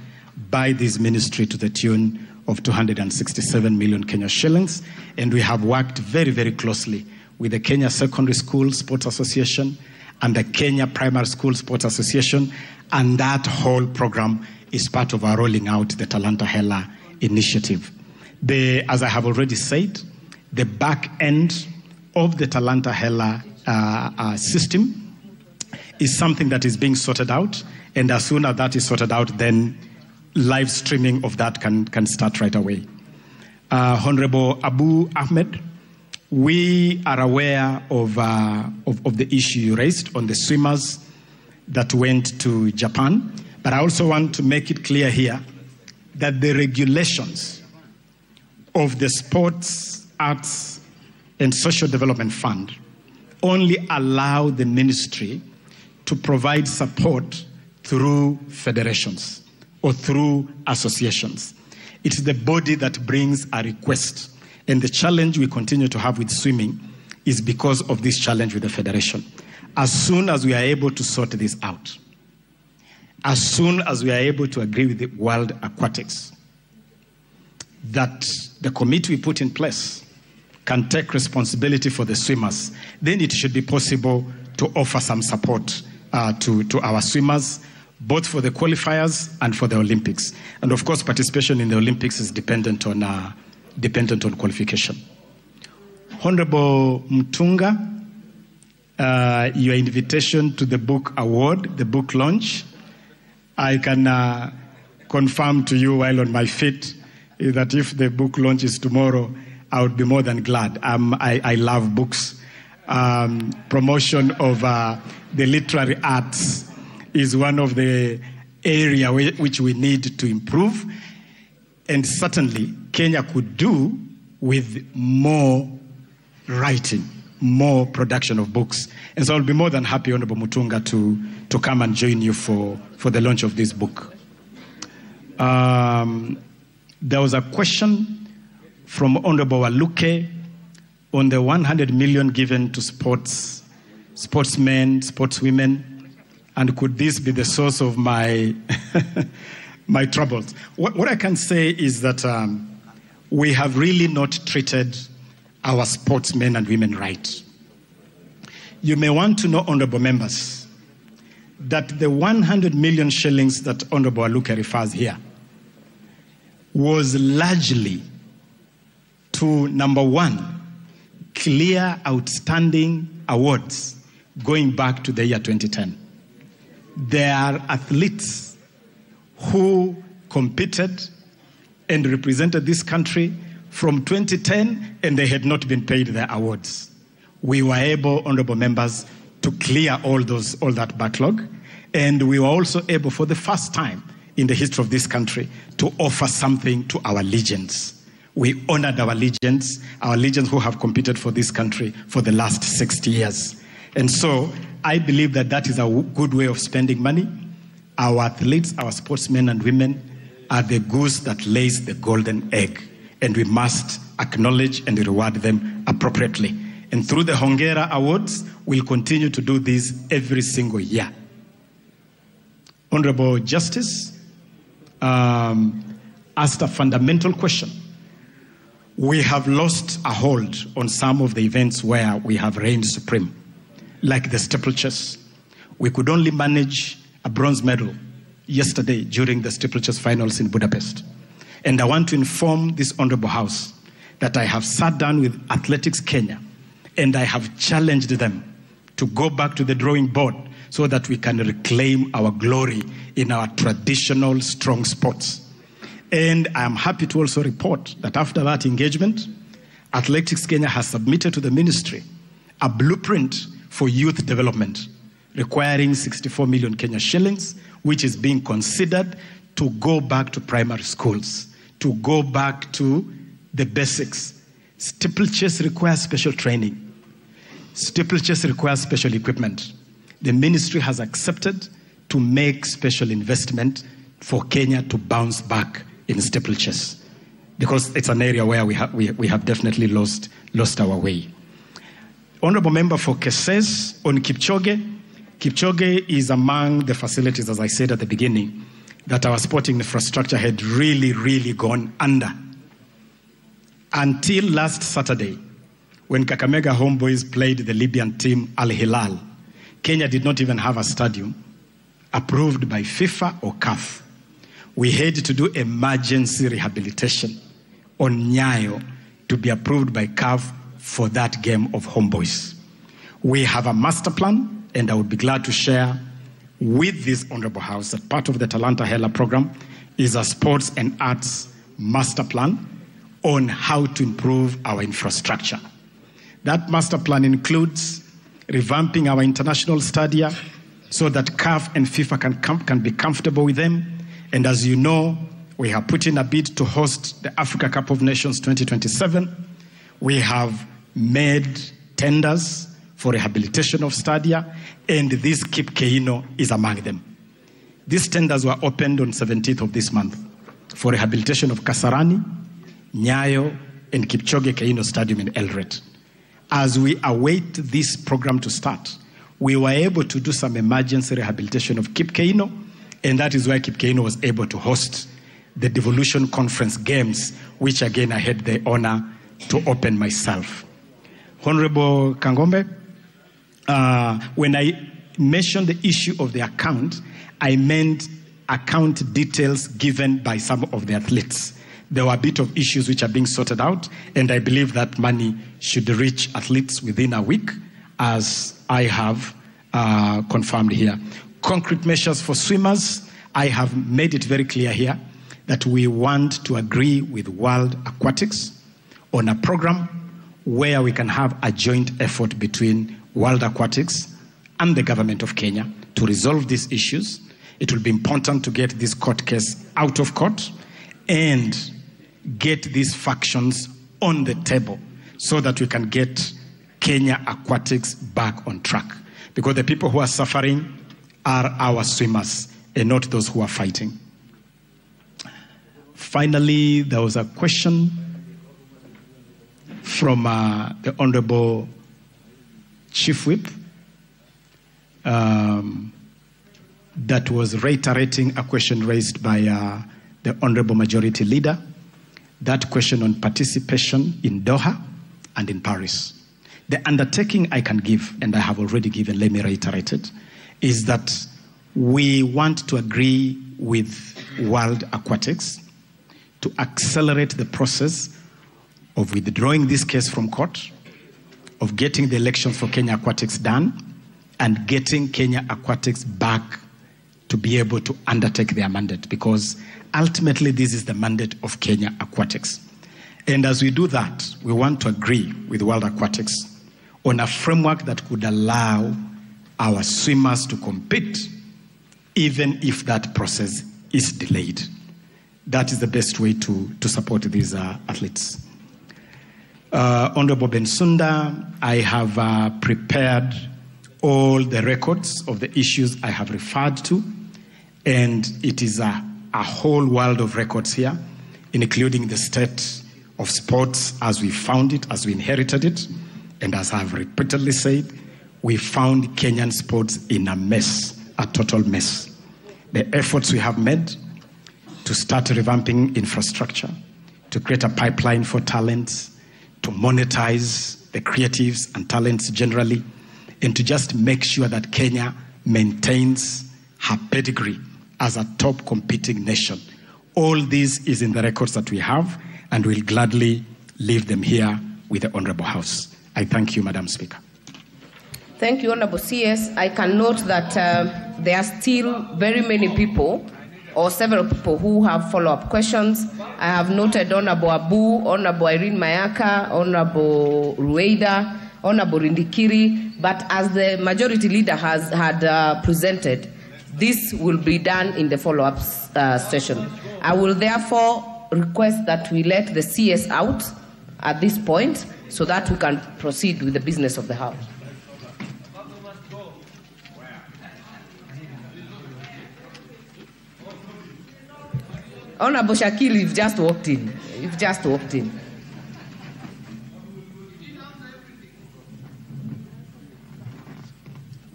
by this ministry to the tune of 267 million Kenya shillings. And we have worked very, very closely with the Kenya Secondary School Sports Association and the Kenya Primary School Sports Association. And that whole program is part of our rolling out the Talanta Hela initiative. As I have already said, the back end of the Talanta Hela system is something that is being sorted out. And as soon as that is sorted out, then live streaming of that can start right away. Honorable Abu Ahmed, we are aware of the issue you raised on the swimmers that went to Japan. But I also want to make it clear here that the regulations of the Sports, Arts, and Social Development Fund only allow the ministry to provide support through federations or through associations. It's the body that brings a request. And the challenge we continue to have with swimming is because of this challenge with the federation. As soon as we are able to sort this out, as soon as we are able to agree with the World Aquatics, that the committee we put in place can take responsibility for the swimmers, then it should be possible to offer some support to our swimmers, both for the qualifiers and for the Olympics. And of course, participation in the Olympics is dependent on qualification. Honorable Mtunga, your invitation to the book award, the book launch, I can confirm to you while on my feet that if the book launch is tomorrow, I would be more than glad. I love books. Promotion of the literary arts is one of the areas which we need to improve. And certainly, Kenya could do with more writing, more production of books. And so I'll be more than happy, Honorable Mutunga, to come and join you for the launch of this book. There was a question from Honorable Waluke on the 100 million given to sportsmen, sportswomen, and could this be the source of my my troubles? What I can say is that we have really not treated our sportsmen and women right. You may want to know, honorable members, that the 100 million shillings that Honorable Waluke refers here was largely to, number one, clear outstanding awards going back to the year 2010. There are athletes who competed and represented this country from 2010 and they had not been paid their awards. We were able, honorable members, to clear all that backlog, and we were also able, for the first time in the history of this country, to offer something to our legends. We honored our legends who have competed for this country for the last 60 years. And so I believe that that is a good way of spending money. Our athletes, our sportsmen and women are the goose that lays the golden egg, and we must acknowledge and reward them appropriately. And through the Hongera Awards, we'll continue to do this every single year. Honorable Justice asked a fundamental question. We have lost a hold on some of the events where we have reigned supreme, like the steeplechase. We could only manage a bronze medal yesterday during the steeplechase finals in Budapest. And I want to inform this honorable house that I have sat down with Athletics Kenya and I have challenged them to go back to the drawing board so that we can reclaim our glory in our traditional strong sports. And I am happy to also report that after that engagement, Athletics Kenya has submitted to the ministry a blueprint for youth development requiring 64 million Kenya shillings, which is being considered to go back to primary schools, to go back to the basics. Steeplechase requires special training. Steeplechase requires special equipment. The ministry has accepted to make special investment for Kenya to bounce back in steeplechase, because it's an area where we have definitely lost our way. Honorable member for Keses on Kipchoge. Kipchoge is among the facilities, as I said at the beginning, that our sporting infrastructure had really gone under. Until last Saturday, when Kakamega Homeboys played the Libyan team Al Hilal, Kenya did not even have a stadium approved by FIFA or CAF. We had to do emergency rehabilitation on Nyayo to be approved by CAF for that game of Homeboys. We have a master plan, and I would be glad to share with this Honorable House that part of the Talanta Hela program is a sports and arts master plan on how to improve our infrastructure. That master plan includes revamping our international stadia so that CAF and FIFA can be comfortable with them. And as you know, we have put in a bid to host the Africa Cup of Nations 2027. We have made tenders for rehabilitation of stadia, and this Kip Keino is among them. These tenders were opened on 17th of this month for rehabilitation of Kasarani, Nyayo, and Kipchoge Keino Stadium in Eldoret. As we await this program to start, we were able to do some emergency rehabilitation of Kip Keino, and that is why Kip Keino was able to host the Devolution Conference Games, which again I had the honor to open myself. Honorable Kangombe, when I mentioned the issue of the account, I meant account details given by some of the athletes. There were a bit of issues which are being sorted out, and I believe that money should reach athletes within a week, as I have confirmed here. Concrete measures for swimmers, I have made it very clear here that we want to agree with World Aquatics on a program where we can have a joint effort between World Aquatics and the government of Kenya to resolve these issues. It will be important to get this court case out of court and get these factions on the table so that we can get Kenya Aquatics back on track. Because the people who are suffering are our swimmers and not those who are fighting. Finally, there was a question from the Honorable Chief Whip that was reiterating a question raised by the Honorable Majority Leader, that question on participation in Doha and in Paris. The undertaking I can give, and I have already given, let me reiterate it, is that we want to agree with World Aquatics to accelerate the process of withdrawing this case from court, of getting the elections for Kenya Aquatics done, and getting Kenya Aquatics back to be able to undertake their mandate, because ultimately this is the mandate of Kenya Aquatics. And as we do that, we want to agree with World Aquatics on a framework that could allow our swimmers to compete, even if that process is delayed. That is the best way to support these athletes. Honorable Bensunda, I have prepared all the records of the issues I have referred to, and it is a whole world of records here, including the state of sports as we found it, as we inherited it, and as I have repeatedly said, we found Kenyan sports in a mess, a total mess. The efforts we have made to start revamping infrastructure, to create a pipeline for talents, to monetize the creatives and talents generally, and to just make sure that Kenya maintains her pedigree as a top competing nation. All this is in the records that we have, and we'll gladly leave them here with the Honorable House. I thank you, Madam Speaker. Thank you, Honorable CS. I can note that there are still very many people, or several people, who have follow-up questions. I have noted Honorable Abu, Honorable Irene Mayaka, Honorable Rueda, Honorable Rindikiri, but as the Majority Leader had presented, this will be done in the follow-up session. I will therefore request that we let the CS out at this point so that we can proceed with the business of the House. Honorable Shakil, you've just walked in. You've just walked in.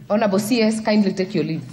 Honorable CS, kindly take your leave.